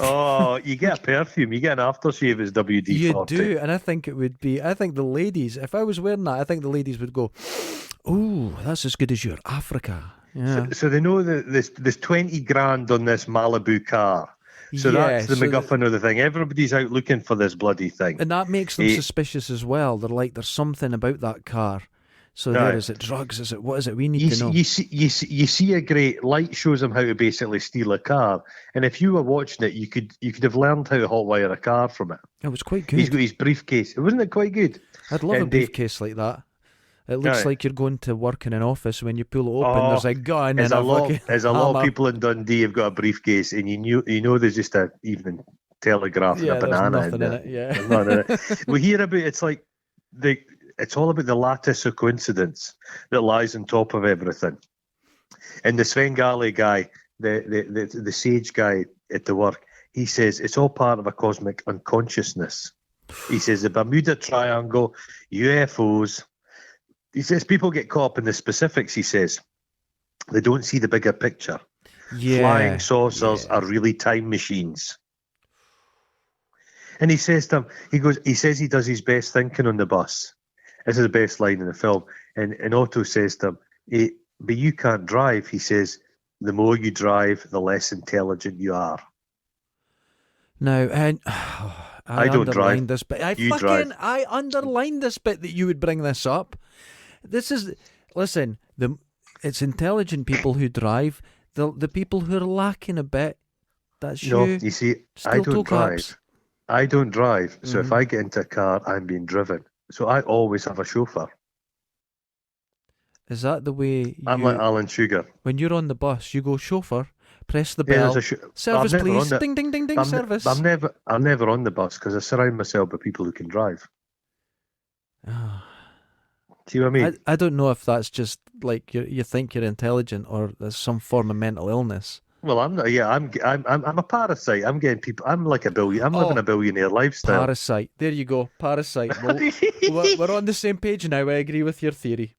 Oh, you get a perfume, you get an aftershave as WD-40. You do, and I think it would be. I think the ladies, if I was wearing that, I think the ladies would go, "Oh, that's as good as your Africa." Yeah. So they know that there's 20 grand on this Malibu car. So that's the MacGuffin of the thing. Everybody's out looking for this bloody thing, and that makes them suspicious as well. They're like, "There's something about that car." So is it drugs? Is it what is it? We need to know. You see a great light shows them how to basically steal a car, and if you were watching it, you could have learned how to hotwire a car from it. It was quite good. He's got his briefcase. Wasn't it quite good? I'd love a briefcase like that. It looks like you're going to work in an office. When you pull it open, there's a gun. There's a lot of people in Dundee have got a briefcase, and you know there's just a evening Telegraph and a banana in it. There's nothing in it. We hear about it's like it's all about the lattice of coincidence that lies on top of everything. And the Svengali guy, the sage guy at the work, he says it's all part of a cosmic unconsciousness. He says the Bermuda Triangle, UFOs. He says people get caught up in the specifics, he says. They don't see the bigger picture. Yeah, flying saucers are really time machines. And he says to him, he says he does his best thinking on the bus. This is the best line in the film. And Otto says to him, but you can't drive. He says, the more you drive, the less intelligent you are. Now, and I don't drive. This bit. I underlined this bit that you would bring this up. It's intelligent people who drive. The people who are lacking a bit, that's you. No, you see, I don't drive. I don't drive. So if I get into a car, I'm being driven. So I always have a chauffeur. Is that the way I'm like Alan Sugar. When you're on the bus, you go chauffeur, press the bell, service please, ding, ding, ding, ding, service. I'm never on the bus because I surround myself with people who can drive. See what I mean? I don't know if that's just like you think you're intelligent or there's some form of mental illness. Well, I'm not. Yeah, I'm a parasite. I'm getting people. I'm like a billion. I'm living a billionaire lifestyle. Parasite. There you go. Parasite. Well, we're on the same page now. I agree with your theory.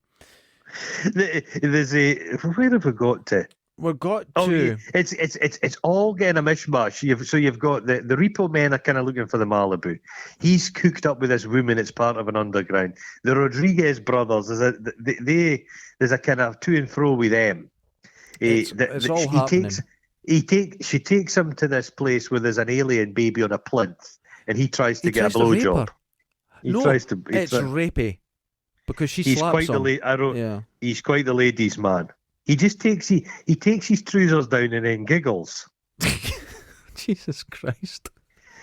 There's where have we got to? We've got to. It's all getting a mishmash. You've got the repo men are kind of looking for the Malibu. He's cooked up with this woman. It's part of an underground. The Rodriguez brothers. There's a kind of to and fro with them. It's all happening. She takes him to this place where there's an alien baby on a plinth, and he tries to get a blowjob. It's rapey because she slaps him. He's quite the ladies' man. He just takes his trousers down and then giggles. Jesus Christ!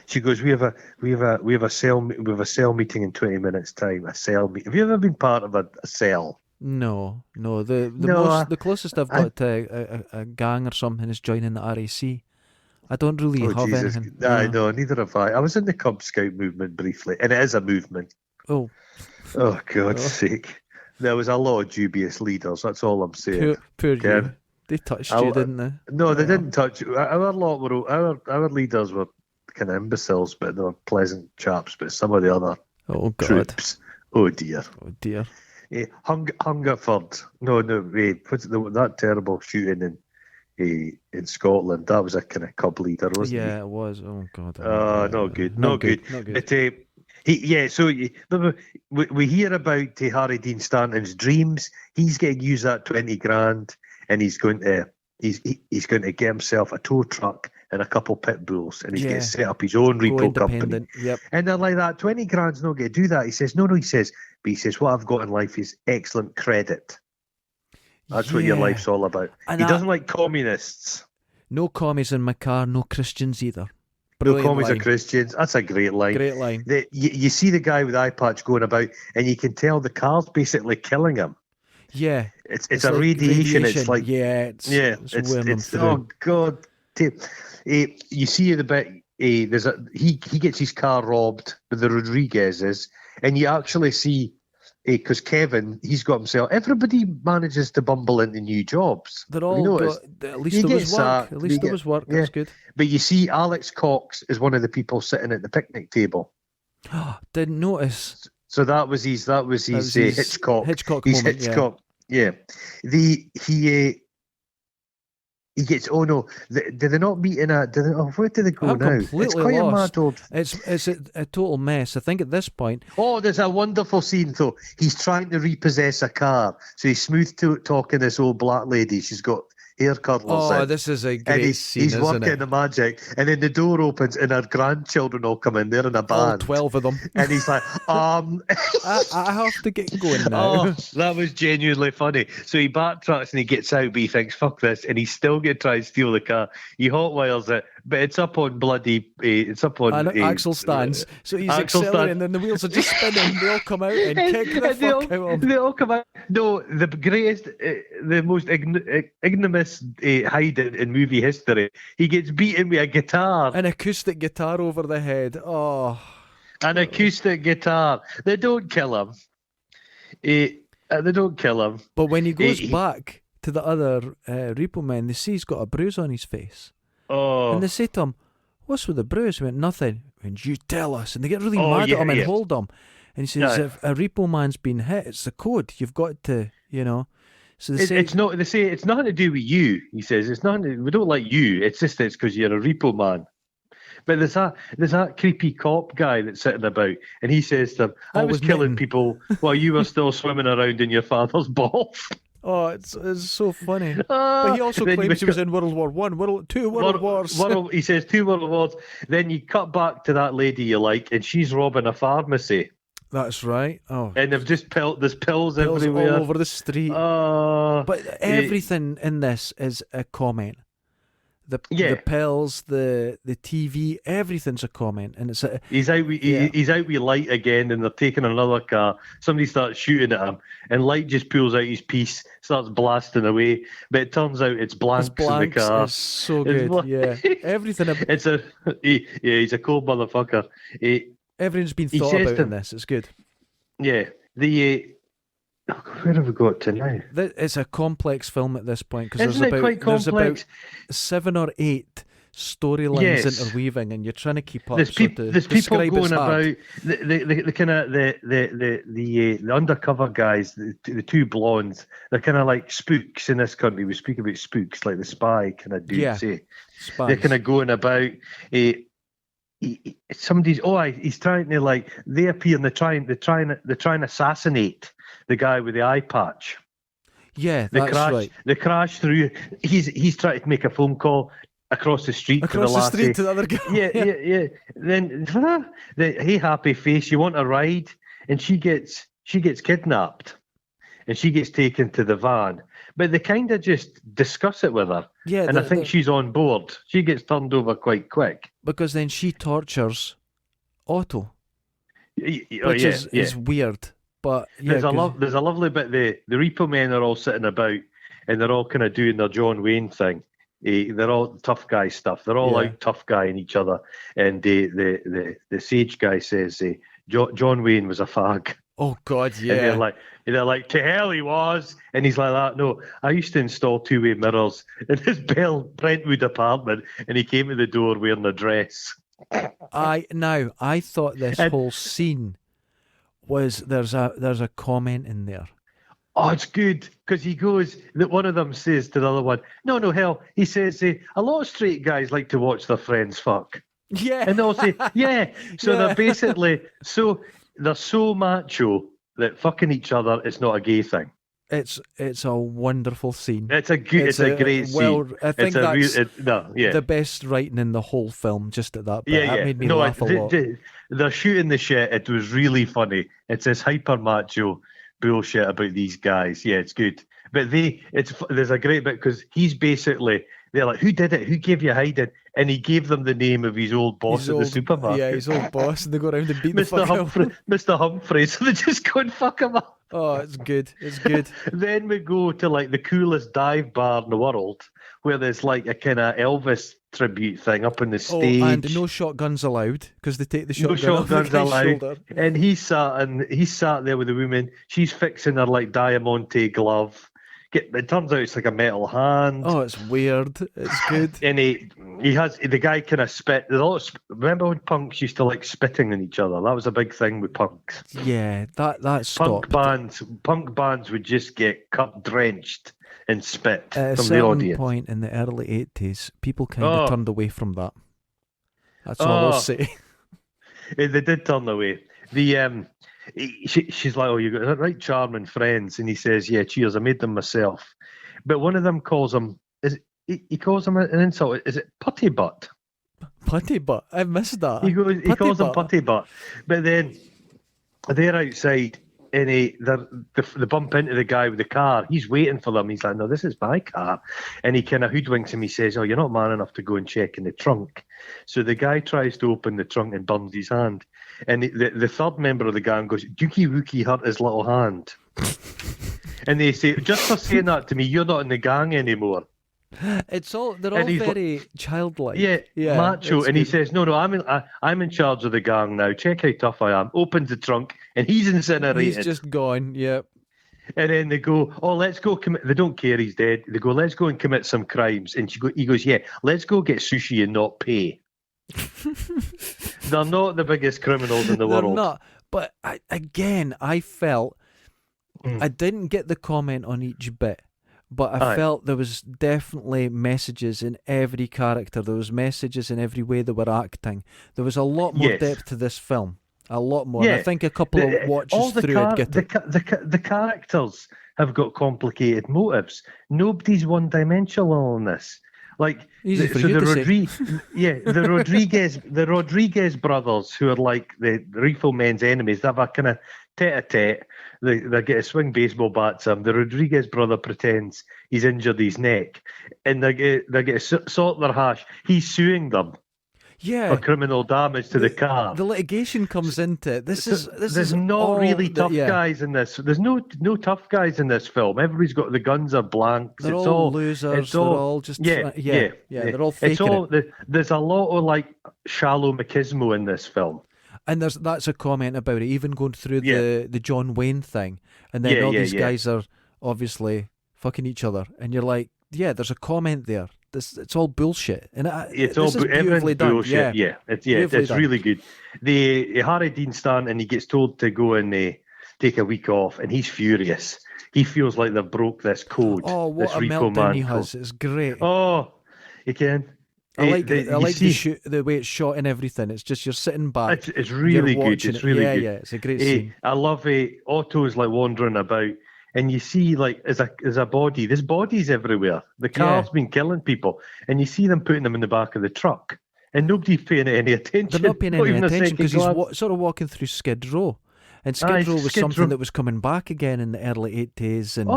She goes, we have a cell meeting in 20 minutes time. A cell meeting. Have you ever been part of a cell? No. The closest I've got to a gang or something is joining the RAC. I don't really have anything. No, neither have I. I was in the Cub Scout movement briefly, and it is a movement. Oh, God's sake! There was a lot of dubious leaders. That's all I'm saying. Poor you. They touched you, didn't they? No, they didn't touch you. Our leaders were kind of imbeciles, but they were pleasant chaps. But some of the other troops, oh dear. Hungerford. No, wait. That terrible shooting in Scotland? That was a kind of Cub leader, wasn't he? Yeah, it was. Oh God. No good. But so we hear about Harry Dean Stanton's dreams. He's getting used that 20 grand, and he's going to get himself a tow truck and a couple pit bulls, and he's going to set up his own repo company. Yep. And they're like, that 20 grand's not going to do that. He says, no. He says, what I've got in life is excellent credit. That's what your life's all about. And he doesn't like communists. No commies in my car, no Christians either. Brilliant no commies or Christians. That's a great line. Great line. You see the guy with the eye patch going about, and you can tell the car's basically killing him. Yeah. It's a like radiation. It's like it's oh God. You see the bit. He gets his car robbed with the Rodriguez's, and you actually see. Because Kevin, he's got himself. Everybody manages to bumble into new jobs. They're all at least there was work. At least there was work. That's good. But you see, Alex Cox is one of the people sitting at the picnic table. Didn't notice. So that was his Hitchcock. He's moment, Hitchcock. Yeah. He gets. Oh no! Did they not meet in a? Where did they go I'm now? Completely it's quite lost. a mad old. It's a total mess. I think at this point. Oh, there's a wonderful scene though. He's trying to repossess a car, so he's smooth talking this old black lady. She's got hair curlers. Oh, this is a great scene. He's working the magic, and then the door opens, and her grandchildren all come in. They're in a band. All 12 of them. And he's like, I have to get going now. Oh, that was genuinely funny. So he backtracks and he gets out, but he thinks, fuck this, and he still gets trying to steal the car. He hotwires it, but it's up on bloody. It's up on. Axle stands. So he's accelerating, and the wheels are just spinning. They all come out and kick the fuck out of him. They all come out. No, the greatest, the most ignominious hide in movie history. He gets beaten with a guitar. An acoustic guitar over the head. Oh. An acoustic guitar. They don't kill him. They don't kill him. But when he goes back to the other Repoman, they see he's got a bruise on his face. Oh. And they say to him, what's with the bruise? He went, nothing. And you tell us. And they get really mad at him and hold him. And he says, if a Repoman's been hit, it's the code. You've got to, So they say, it's not. They say it's nothing to do with you. He says it's nothing. We don't like you. It's just it's because you're a repo man. But there's that creepy cop guy that's sitting about, and he says to him, "I was killing people while you were still swimming around in your father's balls." Oh, it's so funny. But he also claims he was in World War One, two World Wars. He says 2 World Wars. Then you cut back to that lady you like, and she's robbing a pharmacy. That's right. Oh, and they've just there's pills everywhere, all over the street. But everything in this is a comment. The pills, the TV, everything's a comment, and it's he's out with Light again, and they're taking another car. Somebody starts shooting at him, and Light just pulls out his piece, starts blasting away. But it turns out it's blanks in the car. It's so good. Everything. He's a cool motherfucker. Everything's been thought about in this. It's good. Yeah. Where have we got to now? It's a complex film at this point because there's about 7 or 8 storylines interweaving, and you're trying to keep up. There's people going about the kind of the undercover guys, the 2 blondes. They're kind of like spooks in this country. We speak about spooks like the spy kind of dudes. Spies. They're kind of going about. He's trying to they appear and they're trying to assassinate the guy with the eye patch. Yeah, right. They crash through. He's trying to make a phone call across the street to the lassie. To the other guy. Yeah. Then hey, happy face, you want a ride? And she gets kidnapped. and she gets taken to the van. But they kind of just discuss it with her. Yeah, and I think she's on board. She gets turned over quite quick. Because then she tortures Otto. Which is weird. But yeah, there's a lovely bit. The Repomen are all sitting about, and they're all kind of doing their John Wayne thing. They're all tough guy stuff. They're all out tough guying each other. And the sage guy says, John Wayne was a fag. Oh God, yeah. And they're like, to hell he was. And he's like that. No, I used to install two-way mirrors in his Brentwood apartment, and he came to the door wearing a dress. I thought this whole scene was there's a comment in there. Oh, it's good because he goes that one of them says to the other one, no, hell. He says, a lot of straight guys like to watch their friends fuck. Yeah, and they'll say, yeah. So they're basically they're so macho that fucking each other is not a gay thing. It's a wonderful scene. It's a great scene. I think that's the best writing in the whole film. Just at that bit, that made me laugh a lot. They're shooting the shit. It was really funny. It's this hyper macho bullshit about these guys. Yeah, it's good. But there's a great bit because he's basically, they're like, who did it? Who gave you hiding? And he gave them the name of his old boss at the supermarket. Yeah, his old boss, and they go around and beat the fuck out of him. Mr. Humphrey. So they just go and fuck him up. Oh, it's good. It's good. Then we go to like the coolest dive bar in the world, where there's like a kind of Elvis tribute thing up on the stage. Oh, and no shotguns allowed because they take the shotgun off the guy's allowed. Shoulder. And he's sat there with the woman. She's fixing her like Diamante glove. It turns out it's like a metal hand. Oh, it's weird. It's good. And he has the guy kind of spit. Remember when punks used to like spitting on each other? That was a big thing with punks. Yeah, that stopped. Punk bands would just get cup drenched in spit at from the audience. At a certain point in the early 80s, people kind of turned away from that. That's all I'll say. They did turn away. She's like, oh, you got right charming friends, and he says, yeah, cheers, I made them myself. But one of them calls him, he calls him an insult. Is it putty butt? Putty butt? I missed that. He calls him putty butt. But then they're outside, and they bump into the guy with the car. He's waiting for them. He's like, no, this is my car. And he kind of hoodwinks him. He says, oh, you're not man enough to go and check in the trunk. So the guy tries to open the trunk and burns his hand. And the third member of the gang goes, Dookie Wookie hurt his little hand. And they say, just for saying that to me, you're not in the gang anymore. They're all very childlike. Yeah, macho. And he says, no, I'm in charge of the gang now. Check how tough I am. Opens the trunk, and he's incinerated. He's just gone, yep. And then they go, oh, let's go commit. They don't care he's dead. They go, let's go and commit some crimes. And he goes, yeah, let's go get sushi and not pay. They're not the biggest criminals in the world. They're not. But I felt I didn't get the comment on each bit, but I felt there was definitely messages in every character. There was messages in every way they were acting. There was a lot more depth to this film. A lot more. Yeah. And I think a couple of watches through I'd get it. The characters have got complicated motives. Nobody's one-dimensional in this. Like the Rodriguez brothers, who are like the Repomen's enemies, they have a kind of tete-a-tete. They get a swing baseball bats him. The Rodriguez brother pretends he's injured his neck, and they get sort their hash. He's suing them. Yeah, for criminal damage to the car. The litigation comes into it. There's not really tough guys in this. There's no tough guys in this film. Everybody's got the guns are blanks. They're all losers. They're all just they're all faking it. There's a lot of like shallow machismo in this film. And that's a comment about it. Even going through the John Wayne thing, and then all these guys are obviously fucking each other, and you're like, yeah, there's a comment there. It's all bullshit, and it's all beautifully done. Bullshit. It's really good. Harry Dean Stanton, he gets told to go and take a week off, and he's furious. He feels like they've broke this code. Oh, what a meltdown he has! It's great. Oh, you can. I like the way it's shot and everything. It's just you're sitting back. It's really good. It's really good. Yeah, it's a great scene. I love it. Otto's like wandering about. And you see, like, as a body, there's bodies everywhere. The car's been killing people, and you see them putting them in the back of the truck, and nobody's paying any attention. They're not paying any attention because he's sort of walking through Skid Row, And Skid Row was something that was coming back again in the early 80s. And,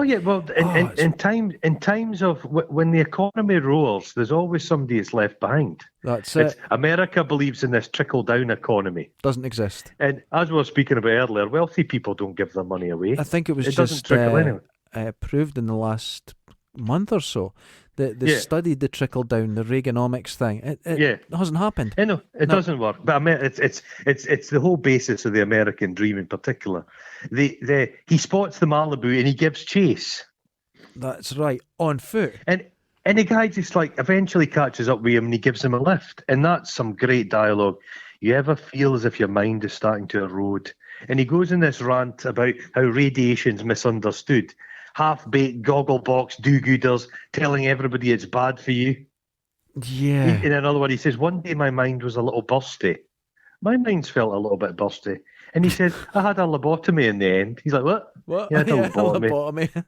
in times of when the economy roars, there's always somebody that's left behind. That's it. America believes in this trickle-down economy. Doesn't exist. And as we were speaking about earlier, wealthy people don't give their money away. I think it doesn't trickle anyway. Proved in the last month or so. They studied the trickle down, the Reaganomics thing. It hasn't happened. I know it doesn't work, but I mean, it's the whole basis of the American dream in particular. He spots the Malibu and he gives chase. That's right, on foot. And the guy just eventually catches up with him and he gives him a lift, and that's some great dialogue. You ever feel as if your mind is starting to erode? And he goes in this rant about how radiation's misunderstood. Half-baked goggle-box do-gooders telling everybody it's bad for you. Yeah. In another word, he says, one day my mind was a little bursty. My mind's felt a little bit bursty. And he says, I had a lobotomy in the end. He's like, what? What? He had a lobotomy.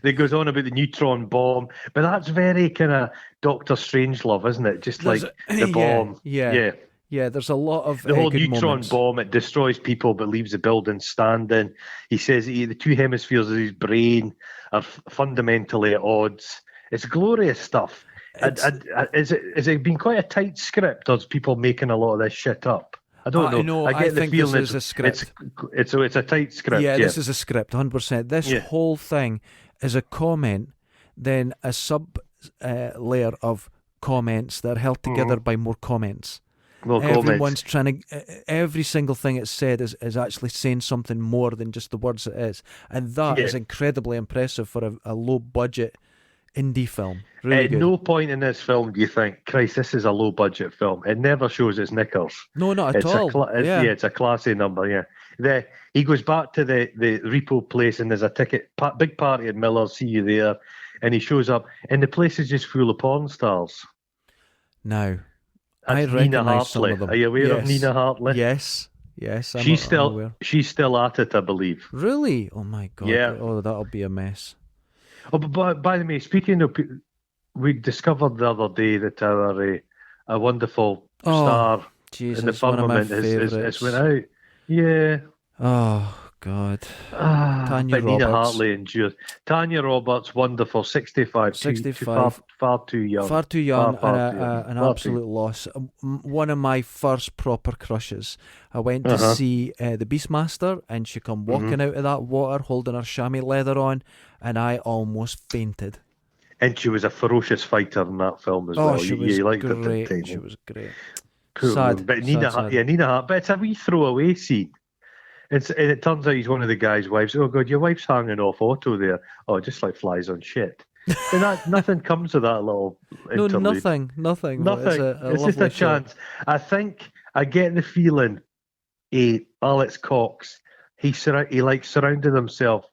That goes on about the neutron bomb. But that's very kind of Dr. Strangelove, isn't it? Just like the bomb. Yeah. Yeah, there's a lot of the whole good neutron moments. Bomb. It destroys people but leaves the building standing. He says the two hemispheres of his brain are fundamentally at odds. It's glorious stuff. Is it been quite a tight script, or is people making a lot of this shit up? I don't know. I get the feeling this is a script. It's a tight script. Yeah, this is a script, 100%. This whole thing is a comment, then a sub layer of comments that are held together by more comments. Everyone's trying to. Every single thing it's said is actually saying something more than just the words it is, and that is incredibly impressive for a low budget indie film. Really good. No point in this film do you think, Christ, this is a low budget film. It never shows its knickers. No, not at all. It's a classy number. Yeah, he goes back to the repo place and there's a big party at Miller's. See you there, and he shows up, and the place is just full of porn stars. Now. That's Nina Hartley. Are you aware of Nina Hartley? Yes. She's still at it, I believe. Really? Oh my God. Yeah. Oh, that'll be a mess. Oh, but by the way, speaking of, we discovered the other day that a wonderful star in the firmament has went out. Yeah. Oh God. Tanya Roberts. Nina Hartley endures. Tanya Roberts, wonderful, 65. Far too young. Far too young, an absolute loss. One of my first proper crushes. I went to see the Beastmaster, and she come walking out of that water holding her chamois leather on, and I almost fainted. And she was a ferocious fighter in that film as well. She was great. She was great. Sad. But Nina Hartley, but it's a wee throwaway scene. And it turns out he's one of the guy's wives. Oh God, your wife's hanging off Otto there. Oh, just like flies on shit. And nothing comes of that little interlude. Nothing. It's just a chance. I think I get the feeling Alex Cox, he likes surrounding himself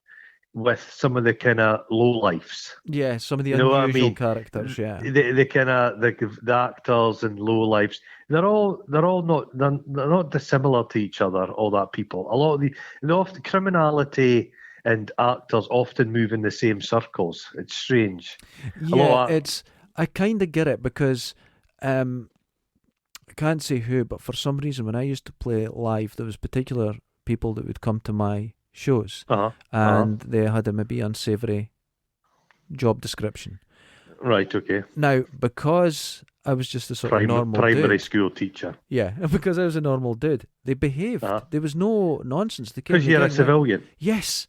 with some of the kind of lowlifes. Yeah, some of the unusual characters. Yeah, the kind of the actors and lowlifes. They're not dissimilar to each other. All that people. A lot of the criminality and actors often move in the same circles. It's strange. Yeah, I kind of get it because I can't say who, but for some reason when I used to play live, there was particular people that would come to my shows, and they had a maybe unsavoury job description. Right. Okay. Now, because I was just a sort of normal primary school teacher. Yeah, because I was a normal dude, they behaved. There was no nonsense. Because you're a civilian. Yes,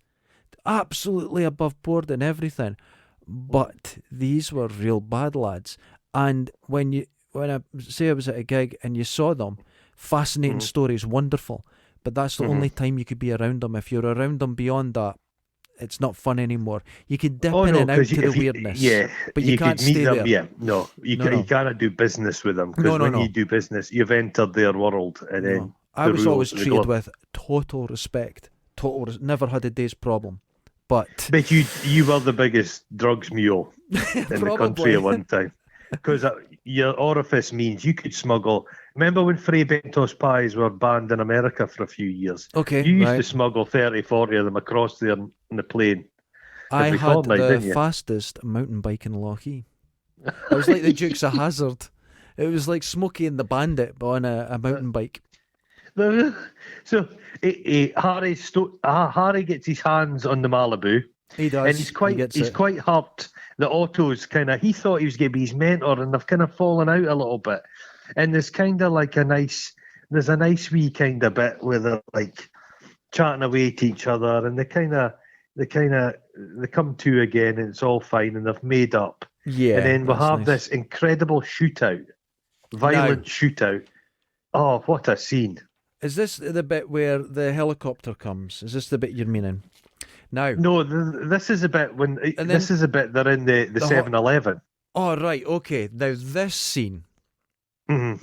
absolutely above board and everything. But these were real bad lads. And when I say I was at a gig and you saw them, fascinating stories, wonderful. But that's the only time you could be around them. If you're around them beyond that, it's not fun anymore. You could dip in and out to the weirdness. But you can't stay them, there. Yeah, you cannot do business with them. Because when you do business, you've entered their world. And then I was always treated with total respect. Never had a day's problem. But you were the biggest drugs mule in the country at one time. Because your orifice means you could smuggle. Remember when Fray Bentos pies were banned in America for a few years? Okay, you used to smuggle 30, 40 of them across there in the plane. I had the fastest mountain bike in Lochee. It was like the Dukes of Hazzard. It was like Smokey and the Bandit, but on a mountain bike. So Harry gets his hands on the Malibu. He does, and he's quite hurt. The Otto's he thought he was going to be his mentor, and they've kind of fallen out a little bit. And there's kind of like a nice wee kind of bit where they're like chatting away to each other, and they come to again, and it's all fine, and they've made up. Yeah, and then we'll have this incredible violent shootout. Oh, what a scene! Is this the bit where the helicopter comes? Is this the bit you're meaning? No, this is a bit this is a bit they're in the 7-Eleven. Oh, right, okay. Now this scene. Mm-hmm.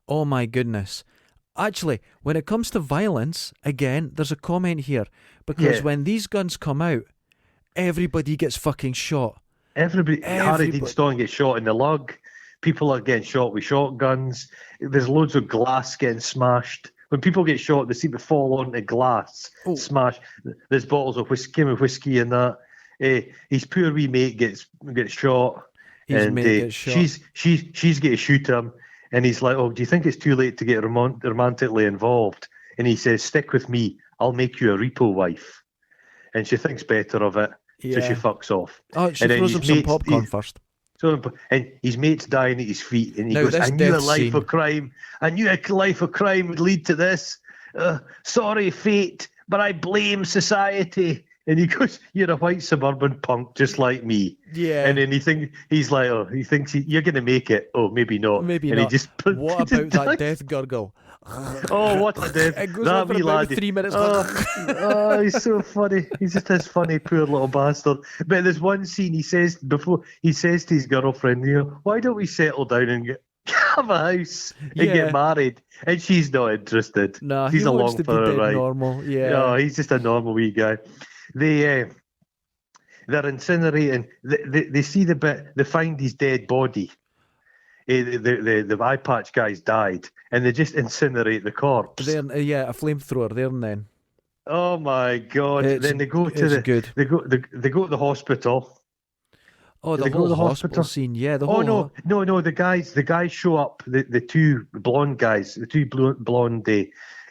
Oh my goodness. Actually, when it comes to violence, again, there's a comment here. Because when these guns come out, everybody gets fucking shot. Harry Dean Stanton gets shot in the lug. People are getting shot with shotguns. There's loads of glass getting smashed. When people get shot, they seem to fall onto glass, smash. There's bottles of whiskey and that. His poor wee mate gets shot. Gets shot. She's going to shoot him. And he's like, "Oh, do you think it's too late to get romantically involved?" And he says, "Stick with me. I'll make you a repo wife." And she thinks better of it, so she fucks off. Oh, she throws him some popcorn first. And his mate's dying at his feet, and he goes, "I knew a life of crime. I knew a life of crime would lead to this. Sorry, fate, but I blame society." And he goes, "You're a white suburban punk just like me." Yeah. And then he thinks you're going to make it. Oh, maybe not. Maybe and not. What about that dies. Death gurgle? Oh, what a death! It goes on for about 3 minutes. He's so funny. He's just this funny, poor little bastard. But there's one scene he says to his girlfriend, "Why don't we settle down and have a house and get married?" And she's not interested. Nah, she's he wants to be dead normal. Yeah. No, he's just a normal wee guy. They're incinerating. They see the bit. They find his dead body. The eye patch guy's died, and they just incinerate the corpse. A flamethrower there and then. Oh my god! Then they go to they go to the hospital. Oh, the whole hospital scene. Yeah, the whole. No. The guys show up. The two blonde guys, the two blonde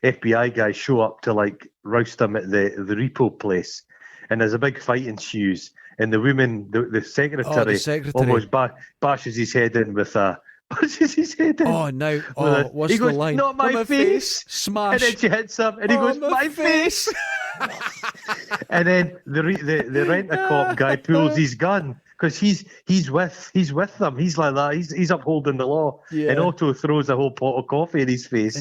FBI guys show up to like roust them at the repo place, and there's a big fight ensues. And the woman, the secretary almost bashes his head in with a. Bashes his head in. Oh no! What's the line? "Not my face!" Smash. And then she hits him, and he goes, "My face!" And then the rent-a-cop guy pulls his gun because he's with them. He's like that. He's upholding the law. Yeah. And Otto throws a whole pot of coffee in his face.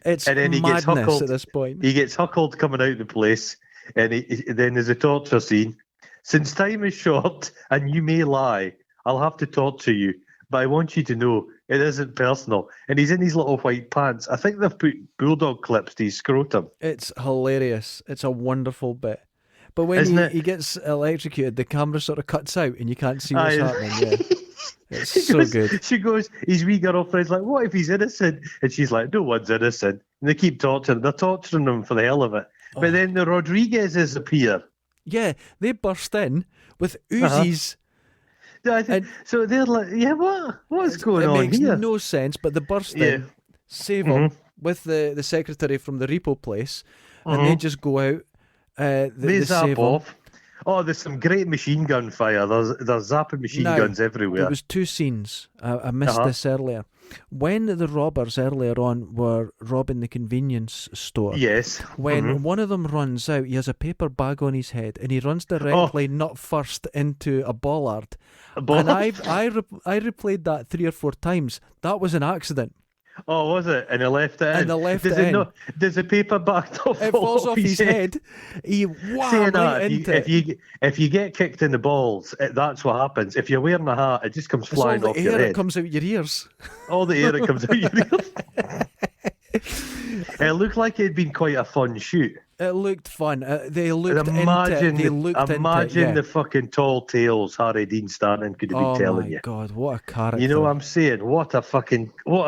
It's and then he madness gets huckled at this point. He gets huckled coming out of the place, and then there's a torture scene. "Since time is short and you may lie, I'll have to torture you, but I want you to know it isn't personal." And he's in his little white pants. I think they've put bulldog clips to his scrotum. It's hilarious. It's a wonderful bit. But when he gets electrocuted, the camera sort of cuts out and you can't see what's happening. Yeah. It's so good. She goes, his wee girlfriend's like, "What if he's innocent?" And she's like, "No one's innocent." And they keep torturing. They're torturing him for the hell of it. Oh. But then the Rodriguezes appear. Yeah, they burst in with Uzis. So they're like, "Yeah, what's going on here?" It makes no sense, but they burst in, save him with the secretary from the repo place, and they just go out. They zap off. Oh, there's some great machine gun fire. There's zapping machine guns everywhere. There was two scenes. I missed this earlier. When the robbers earlier on were robbing the convenience store. Yes. When one of them runs out, he has a paper bag on his head, and he runs directly nut first into a bollard. And I replayed that 3 or 4 times. That was an accident. Oh, was it? And he left it in. And they left it in. Does the paper bag not fall? It falls off his head. He into it. If you get kicked in the balls, that's what happens. If you're wearing a hat, it just comes flying off your head. All the air that comes out your ears. All the air that comes out your ears. It looked like it'd been quite a fun shoot. It looked fun. They looked Imagine the fucking tall tales Harry Dean Stanton could have been telling you. Oh my God, what a character! You know what I'm saying? What a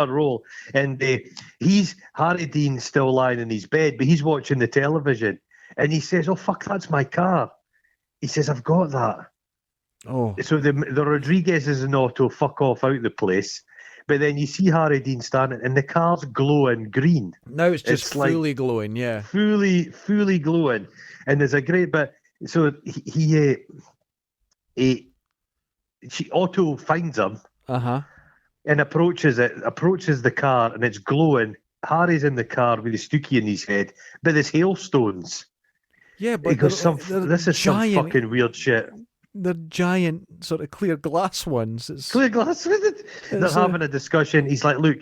role. And Harry Dean's still lying in his bed, but he's watching the television, and he says, "Oh fuck, that's my car." He says, "I've got that." Oh. So the Rodriguez's and Otto fuck off out the place. But then you see Harry Dean standing, and the car's glowing green. Now it's just fully glowing, yeah. Fully glowing. And there's a great bit. So Otto finds him. And approaches the car, and it's glowing. Harry's in the car with his stookie in his head, but there's hailstones. Yeah, but this is some fucking weird shit. They're giant, sort of clear glass ones. Clear glass. They're having a discussion. He's like, "Look,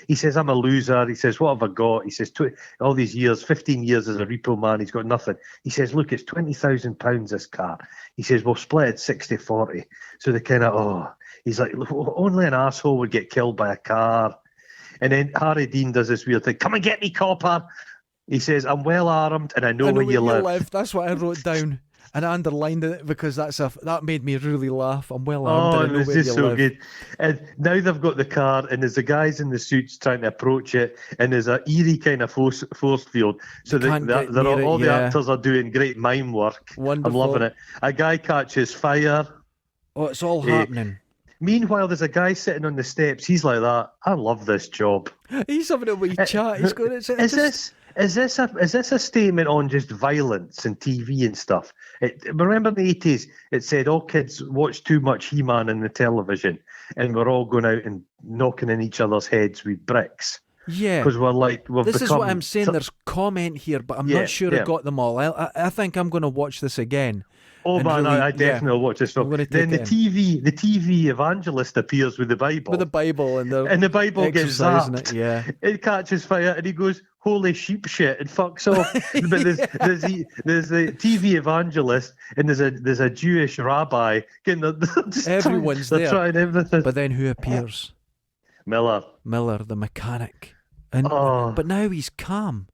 He says, "I'm a loser." He says, "What have I got?" He says, "All these years, 15 years as a repo man, he's got nothing." He says, "Look, it's £20,000 this car." He says, "We'll split it 60-40." So they kind of, he's like, "Only an asshole would get killed by a car." And then Harry Dean does this weird thing. "Come and get me, copper." He says, "I'm well armed and I know where you live." That's what I wrote down. And I underlined it because that made me really laugh. I'm well armed. Oh, it was just so good. And now they've got the car, and there's the guys in the suits trying to approach it, and there's an eerie kind of force field. So the actors are doing great mime work. Wonderful. I'm loving it. A guy catches fire. Oh, it's all happening. Meanwhile, there's a guy sitting on the steps. He's like that. "I love this job." He's having a wee chat. He's going. Is this a statement on just violence and TV and stuff? Remember in the 80s, it said all kids watch too much He-Man in the television, and we're all going out and knocking in each other's heads with bricks. Yeah, because this is what I'm saying. There's comment here, but I'm not sure I got them all. I think I'm going to watch this again. Oh man, really, I definitely will watch this film. Then the TV evangelist appears with the Bible. With the Bible, and the Bible gets zapped. It, yeah. It catches fire, and he goes, "Holy sheep shit," and fucks off. But there's the TV evangelist, and there's a Jewish rabbi. Everyone's there. Trying everything. But then who appears? Miller, the mechanic. And but now he's calm.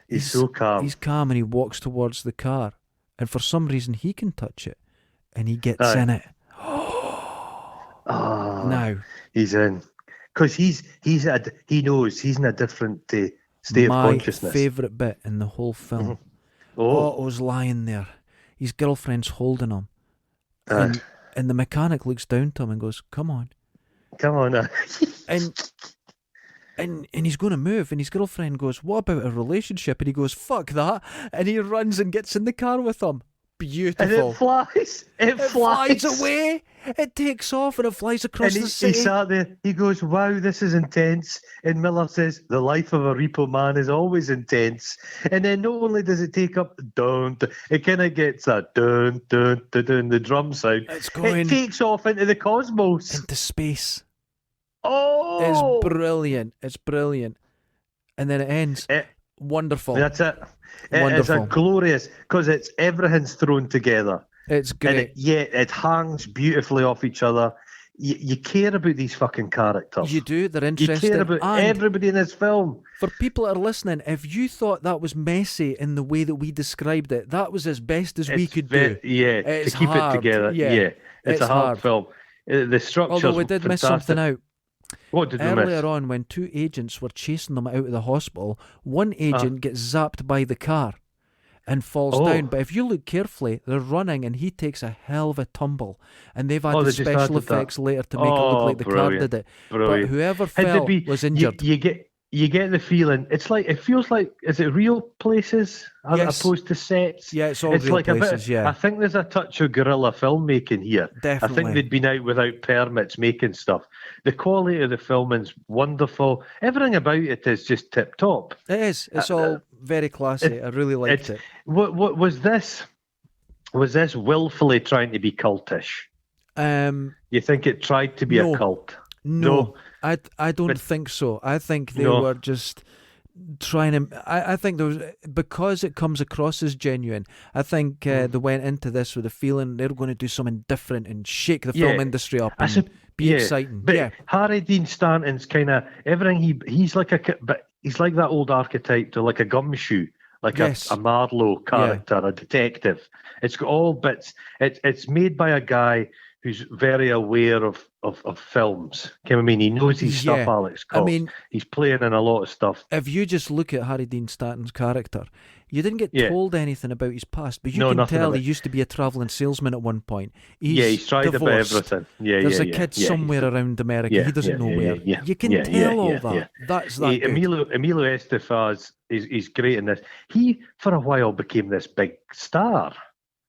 He's so calm. He's calm, and he walks towards the car. And for some reason, he can touch it, and he gets in it. Now he's in, because he knows he's in a different state of consciousness. My favourite bit in the whole film. Otto's lying there. His girlfriend's holding him, and the mechanic looks down to him and goes, "Come on, and he's going to move, and his girlfriend goes, "What about a relationship?" And he goes, "Fuck that," and he runs and gets in the car with him. Beautiful. And it flies. It flies away. It takes off and it flies across the city. He sat there. He goes, "Wow, this is intense." And Miller says, "The life of a repo man is always intense." And then not only does it take up it kind of gets that dun dun dun dun, the drum sound. It takes off into the cosmos, into space. Oh, it's brilliant. And then it ends. Wonderful. That's it. It's a glorious, because everything's thrown together. It's great. It hangs beautifully off each other. You care about these fucking characters. You do. They're interesting. You care about everybody in this film. For people that are listening, if you thought that was messy in the way that we described it, that was as best as we could do. Yeah, it's to keep hard. It together. Yeah, it's a hard film. The structure. Although we did miss something out. What did we miss? Earlier on, when two agents were chasing them out of the hospital, one agent gets zapped by the car and falls down. But if you look carefully, they're running, and he takes a hell of a tumble. And they've added special effects later to make it look like the car did it. Brilliant. But whoever fell was injured. You get the feeling, it feels like, is it real places as opposed to sets? Yeah, it's all real like places, I think there's a touch of guerrilla filmmaking here. Definitely. I think they'd been out without permits making stuff. The quality of the filming's wonderful. Everything about it is just tip-top. It is. It's all very classy. I really liked it. What was this? Was this willfully trying to be cultish? You think it tried to be a cult? No. I don't think so. I think they were just trying to. I think there was, because it comes across as genuine. I think they went into this with a feeling they were going to do something different and shake the film industry up and be exciting. But Harry Dean Stanton's kind of everything. He's like he's like that old archetype to like a gumshoe, like a Marlowe character, a detective. It's got all bits. It's made by a guy who's very aware of films. I mean, he knows his stuff, Alex Cox. I mean, he's playing in a lot of stuff. If you just look at Harry Dean Stanton's character, you didn't get told anything about his past, but you can tell he used to be a travelling salesman at one point. He's tried divorced. About everything. There's a kid somewhere around America. He doesn't know where. You can tell all that. That's that good. Emilio Estevez is great in this. He, for a while, became this big star.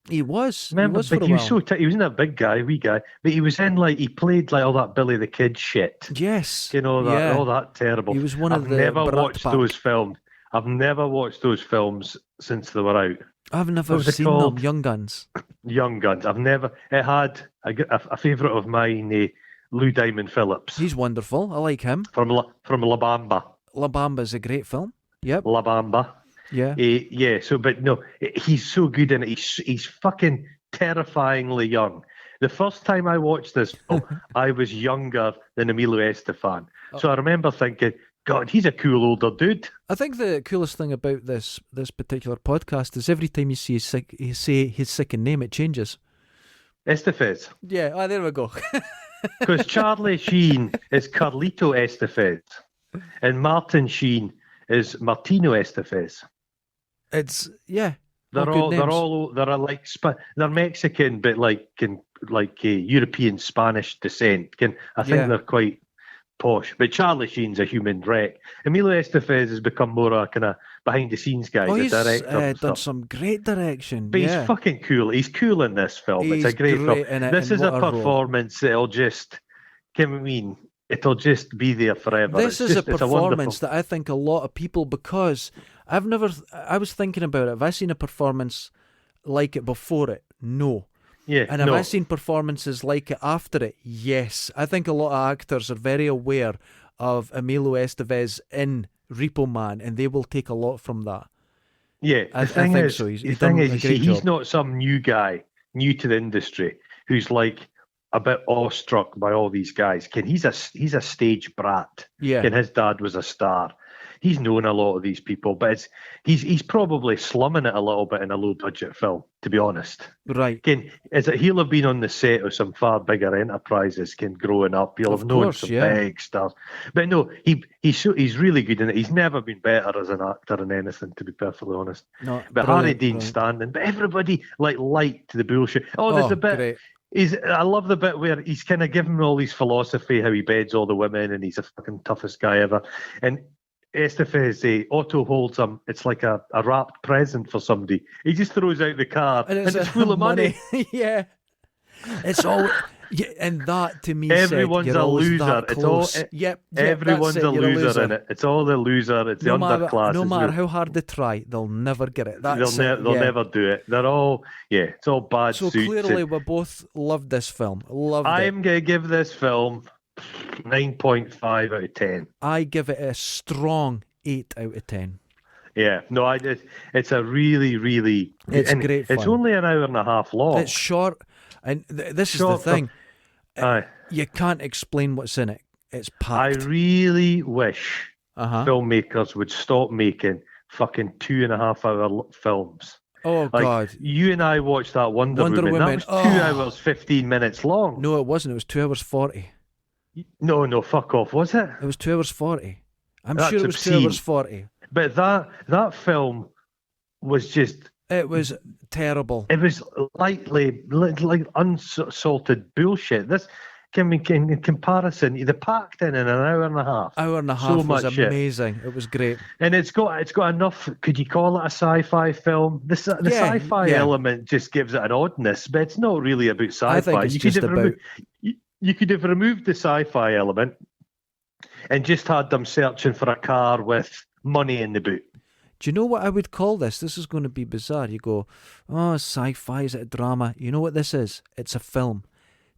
He was. Remember, he was he wasn't a big guy, wee guy, but he was in he played all that Billy the Kid shit. Yes. All that terrible. He was one of the. I've never watched those films. I've never watched those films since they were out. I've never seen them. Young Guns. Young Guns. I've never. It had a favourite of mine, Lou Diamond Phillips. He's wonderful. I like him. From La Bamba. La Bamba is a great film. Yep. La Bamba. Yeah. So, but no, he's so good in it. He's fucking terrifyingly young. The first time I watched this film, I was younger than Emilio Estefan. So I remember thinking, God, he's a cool older dude. I think the coolest thing about this particular podcast is every time you say his second name, it changes. Estevez. Yeah, there we go. Because Charlie Sheen is Carlito Estevez, and Martin Sheen is Martino Estevez. They're Mexican, but European Spanish descent. I think they're quite posh. But Charlie Sheen's a human wreck. Emilio Estevez has become more a kind of behind the scenes guy. He's done some great direction. But he's fucking cool. He's cool in this film. It's a great film. This is a performance that'll just, it'll just be there forever. This is a performance that I think a lot of people, because I was thinking about it. Have I seen a performance like it before it? No. Yeah. And have I seen performances like it after it? Yes. I think a lot of actors are very aware of Emilio Estevez in Repoman, and they will take a lot from that. Yeah. I think so. He's not some new guy, new to the industry, who's a bit awestruck by all these guys. He's a stage brat. Yeah. And his dad was a star. He's known a lot of these people, but he's probably slumming it a little bit in a low budget film, to be honest. Right. He'll have been on the set of some far bigger enterprises growing up. He'll have known some big stars. But no, he's really good in it. He's never been better as an actor in anything, to be perfectly honest. No, but Harry Dean Stanton, but everybody liked the bullshit. There's a bit. Great. I love the bit where he's kind of giving all his philosophy, how he beds all the women, and he's the fucking toughest guy ever. And Estevez, Otto holds him. It's like a wrapped present for somebody. He just throws out the card, and it's full of money. Yeah, it's all. Yeah, and that to me, everyone's a loser. It's all. Everyone's a loser in it. It's all the loser. It's the underclass. No matter how hard they try, they'll never get it. They'll never do it. They're all it's all bad. So suits. Clearly, we both loved this film. I'm gonna give this film 9.5 out of 10. I give it a strong 8 out of 10. Yeah, no, it's a really, really. It's great fun. It's only an hour and a half long. It's short, and this is the thing. You can't explain what's in it. It's packed. I really wish filmmakers would stop making fucking 2.5 hour films. Oh, God. You and I watched that Wonder Woman. That was 2 hours, 15 minutes long. No, it wasn't. It was 2 hours 40. No, fuck off. Was it? It was 2 hours 40. That's sure it was obscene. 2 hours 40. But that film was just... It was terrible. It was like unsalted bullshit. This in comparison, they packed in an hour and a half. Hour and a half was amazing. Shit. It was great. And it's got enough. Could you call it a sci-fi film? The sci-fi element just gives it an oddness, but it's not really about sci-fi. I think it's you could have removed the sci-fi element and just had them searching for a car with money in the boot. Do you know what I would call this? This is going to be bizarre. You go, sci-fi, is it a drama? You know what this is? It's a film.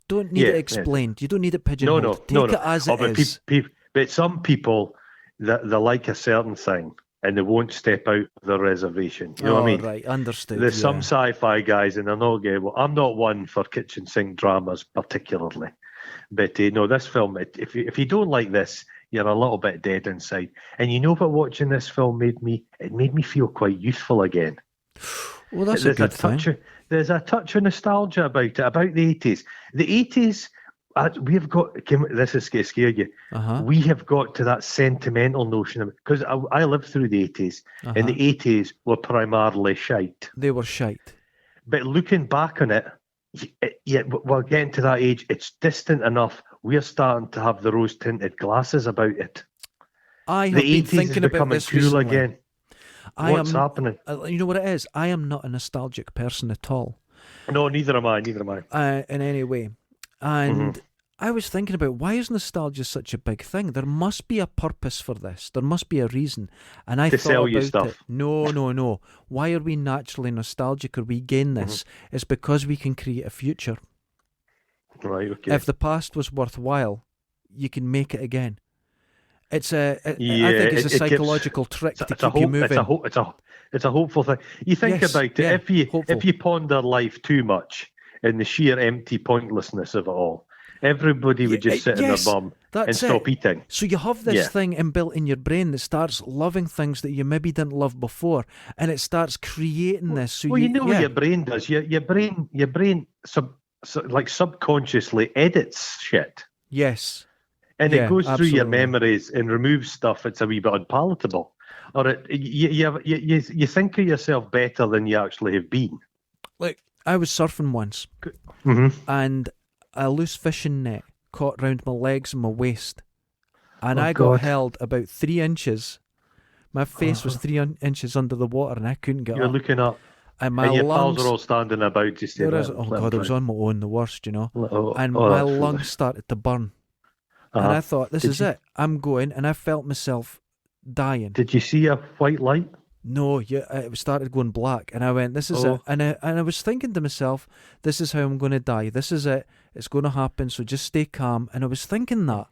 Don't need it explained. You don't need it pigeonholed. Take it as it is. But some people, they like a certain thing and they won't step out of their reservation. You know what I mean? Right, understood. There's some sci-fi guys and they're not gay. Well, I'm not one for kitchen sink dramas particularly. But no, this film, if you don't like this, you're a little bit dead inside. And you know what watching this film made me? It made me feel quite youthful again. Well, that's a good thing. there's a touch of nostalgia about it, about the 80s. The 80s, we've got, this is going to scare you, we have got to that sentimental notion of, because I lived through the 80s, and the 80s were primarily shite. They were shite. But looking back on it, we're getting to that age, it's distant enough, we're starting to have the rose-tinted glasses about it. I have been thinking about this cool recently. Again. What's happening? You know what it is? I am not a nostalgic person at all. No, neither am I. In any way. And I was thinking about, why is nostalgia such a big thing? There must be a purpose for this. There must be a reason. And I to thought sell about you stuff. it. No. Why are we naturally nostalgic, or we gain this? It's because we can create a future. Right, okay. If the past was worthwhile, you can make it again. I think it's a psychological trick to keep you moving. It's a hopeful thing. You think about it. If you ponder life too much and the sheer empty pointlessness of it all, everybody would just sit in their bum and stop eating. So you have this thing inbuilt in your brain that starts loving things that you maybe didn't love before, and it starts creating this. So what your brain does. Your brain subconsciously edits shit. Yes. And it goes through your memories and removes stuff that's a wee bit unpalatable. Or you think of yourself better than you actually have been. Like, I was surfing once, and a loose fishing net caught round my legs and my waist. And I got held about 3 inches. My face was 3 inches under the water, and I couldn't get up. You're looking up. And my your lungs, pals are all standing about just saying, I was on my own, the worst, my lungs started to burn. And I thought, this is it. I'm going, and I felt myself dying. Did you see a white light? No, it started going black, and I went, this is it. And I was thinking to myself, this is how I'm going to die. This is it. It's going to happen, so just stay calm. And I was thinking that.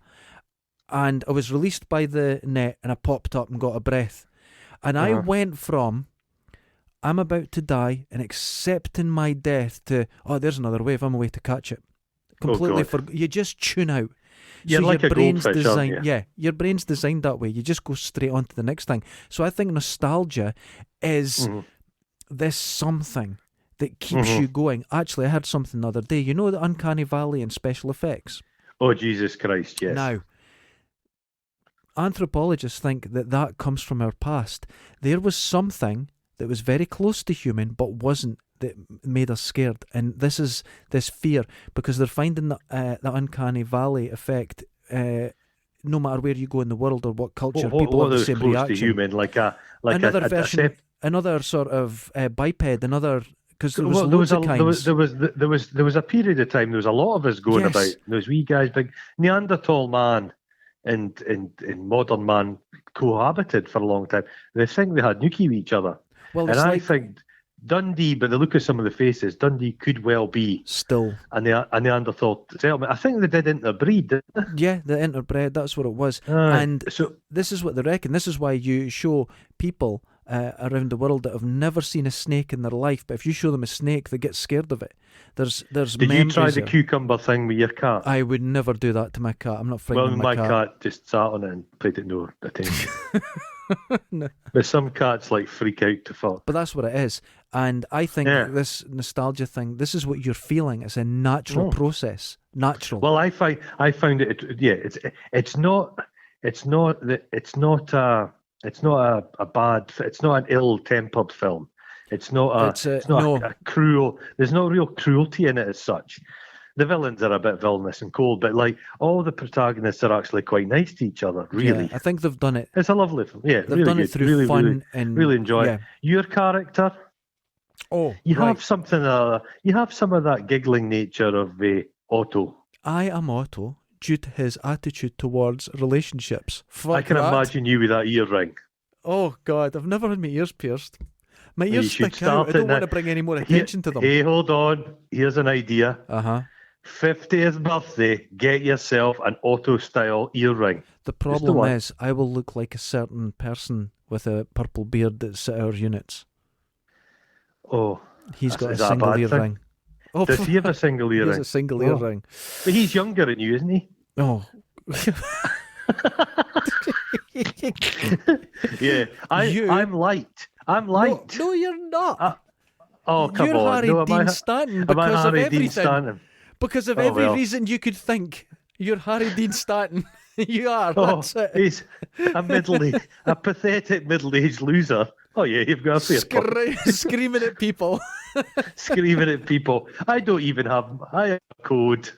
And I was released by the net, and I popped up and got a breath. And I went from, I'm about to die, and accepting my death, to, there's another wave. I'm a way to catch it. Completely you just tune out. You're like your brain's goldfish, designed, aren't you? your brain's designed that way. You just go straight on to the next thing. So I think nostalgia is this something that keeps you going. Actually, I heard something the other day. You know the uncanny valley and special effects? Oh, Jesus Christ, yes. Now, anthropologists think that comes from our past. There was something that was very close to human but wasn't, that made us scared, and this is this fear, because they're finding the uncanny valley effect. No matter where you go in the world or what culture, people have the same close reaction. To human, another version, another sort of biped, another, because there was loads of kinds. There was a period of time. There was a lot of us going about. Those wee guys, big Neanderthal man, and modern man cohabited for a long time. They think they had nookie with each other. Well, and I think Dundee, but the look of some of the faces, Dundee could well be still a Neanderthal settlement. I think they did interbreed, didn't they? Yeah, they interbred, that's what it was. And so this is what they reckon. This is why you show people around the world that have never seen a snake in their life, but if you show them a snake, they get scared of it. There's Did you try the cucumber thing with your cat? I would never do that to my cat. I'm not frightened of my cat. Well, my cat just sat on it and paid it no attention. No. But some cats freak out to fuck. But that's what it is. And I think this nostalgia thing, this is what you're feeling. It's a natural process. Natural. Well, I found it. It's not an ill-tempered film. It's not a cruel. There's no real cruelty in it as such. The villains are a bit villainous and cold, but all the protagonists are actually quite nice to each other. Really, I think they've done it. It's a lovely film. Yeah, they've done it through fun and really enjoy it. Your character. Oh, you have something. You have some of that giggling nature of Otto. I am Otto due to his attitude towards relationships. I can imagine you with that earring. Oh God, I've never had my ears pierced. My ears stick out. I don't want to bring any more attention to them. Hey, hold on. Here's an idea. 50th birthday, get yourself an Otto-style earring. The problem is, I will look like a certain person with a purple beard that's at our units. Oh. He's got a single earring. Oh, does he have a single earring? He has a single earring. But he's younger than you, isn't he? Oh. Yeah. I'm light. I'm light. No, you're not. Oh, come You're on. Harry No, Dean Stanton am I because of Harry Dean everything. Stanton? Because of every reason you could think. You're Harry Dean Stanton. You are. That's it. He's a pathetic middle-aged loser. Oh yeah, you've got a fair point. Screaming at people. Screaming at people. I have a code.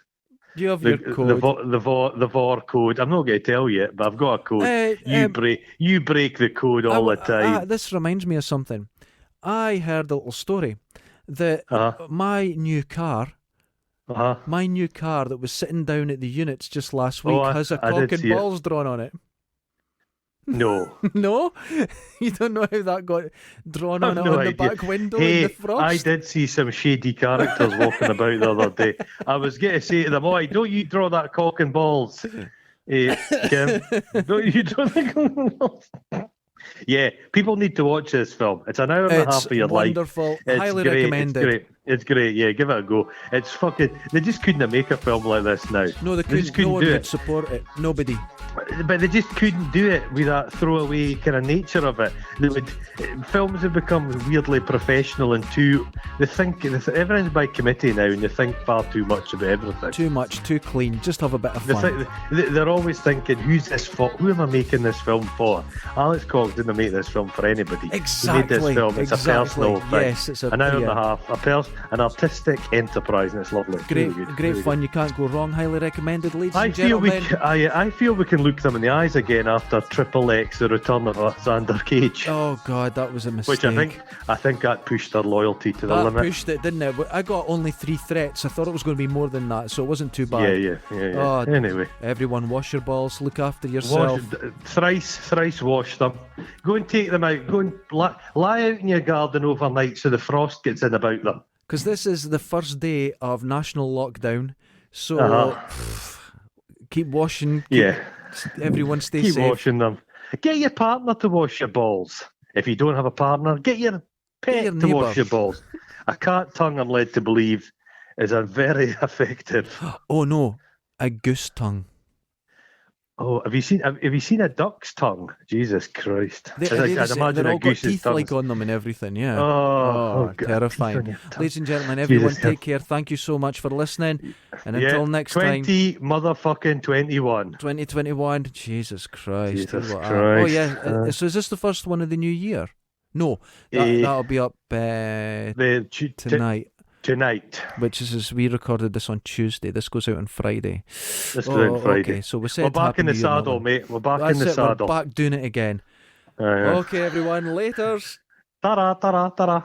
You have your code. The VOR code. I'm not going to tell you, but I've got a code. You break the code all the time. This reminds me of something. I heard a little story that my new car that was sitting down at the units just last week has a cock and balls drawn on it. No. No? You don't know how that got drawn on it on the back window in the frost? I did see some shady characters walking about the other day. I was going to say to them, don't you draw that cock and balls, Kim? Don't you draw that cock and balls? Yeah, people need to watch this film. It's an hour and a half of your life. It's wonderful. Highly recommended. It's great. Yeah, give it a go. It's fucking... They just couldn't make a film like this now. No, they couldn't. No one would support it. Nobody. But they just couldn't do it with that throwaway kind of nature of it. Films have become weirdly professional and everything's by committee now, and they think far too much about everything. Too much, too clean. Just have a bit of fun. They're always thinking, who's this for? Who am I making this film for? Alex Cox didn't make this film for anybody. Exactly. He made this film. It's a personal thing. Yes, it's an hour and a half. An artistic enterprise, and it's lovely. Great fun. You can't go wrong. Highly recommended, ladies and gentlemen. I feel we can look them in the eyes again after Triple X, The Return of Alexander Cage. Oh God, that was a mistake. Which I think that pushed their loyalty to the limit. That pushed it, didn't it? I got only 3 threats. I thought it was going to be more than that, so it wasn't too bad. Yeah. Oh, anyway, everyone, wash your balls. Look after yourself. Thrice wash them. Go and take them out. Go and lie out in your garden overnight so the frost gets in about them. Because this is the first day of national lockdown, so keep washing. Everyone stay safe. Keep washing them. Get your partner to wash your balls. If you don't have a partner, get your pet to wash your balls. A cat tongue, I'm led to believe, is a very effective. Oh no, a goose tongue. Oh, have you seen a duck's tongue? Jesus Christ! I'd imagine they've all a got goose's teeth tongue. like on them and everything. Yeah. Oh, terrifying! Ladies and gentlemen, everyone, take care. Thank you so much for listening. And until next time. 2021. Jesus Christ! Oh yeah. So is this the first one of the new year? No, that'll be up tonight. Which is, we recorded this on Tuesday. This goes out on Friday. Okay, so we're back in the saddle, mate. We're back in the saddle. We're back doing it again. Okay, everyone. Laters. Ta-ra, ta-ra, ta-ra.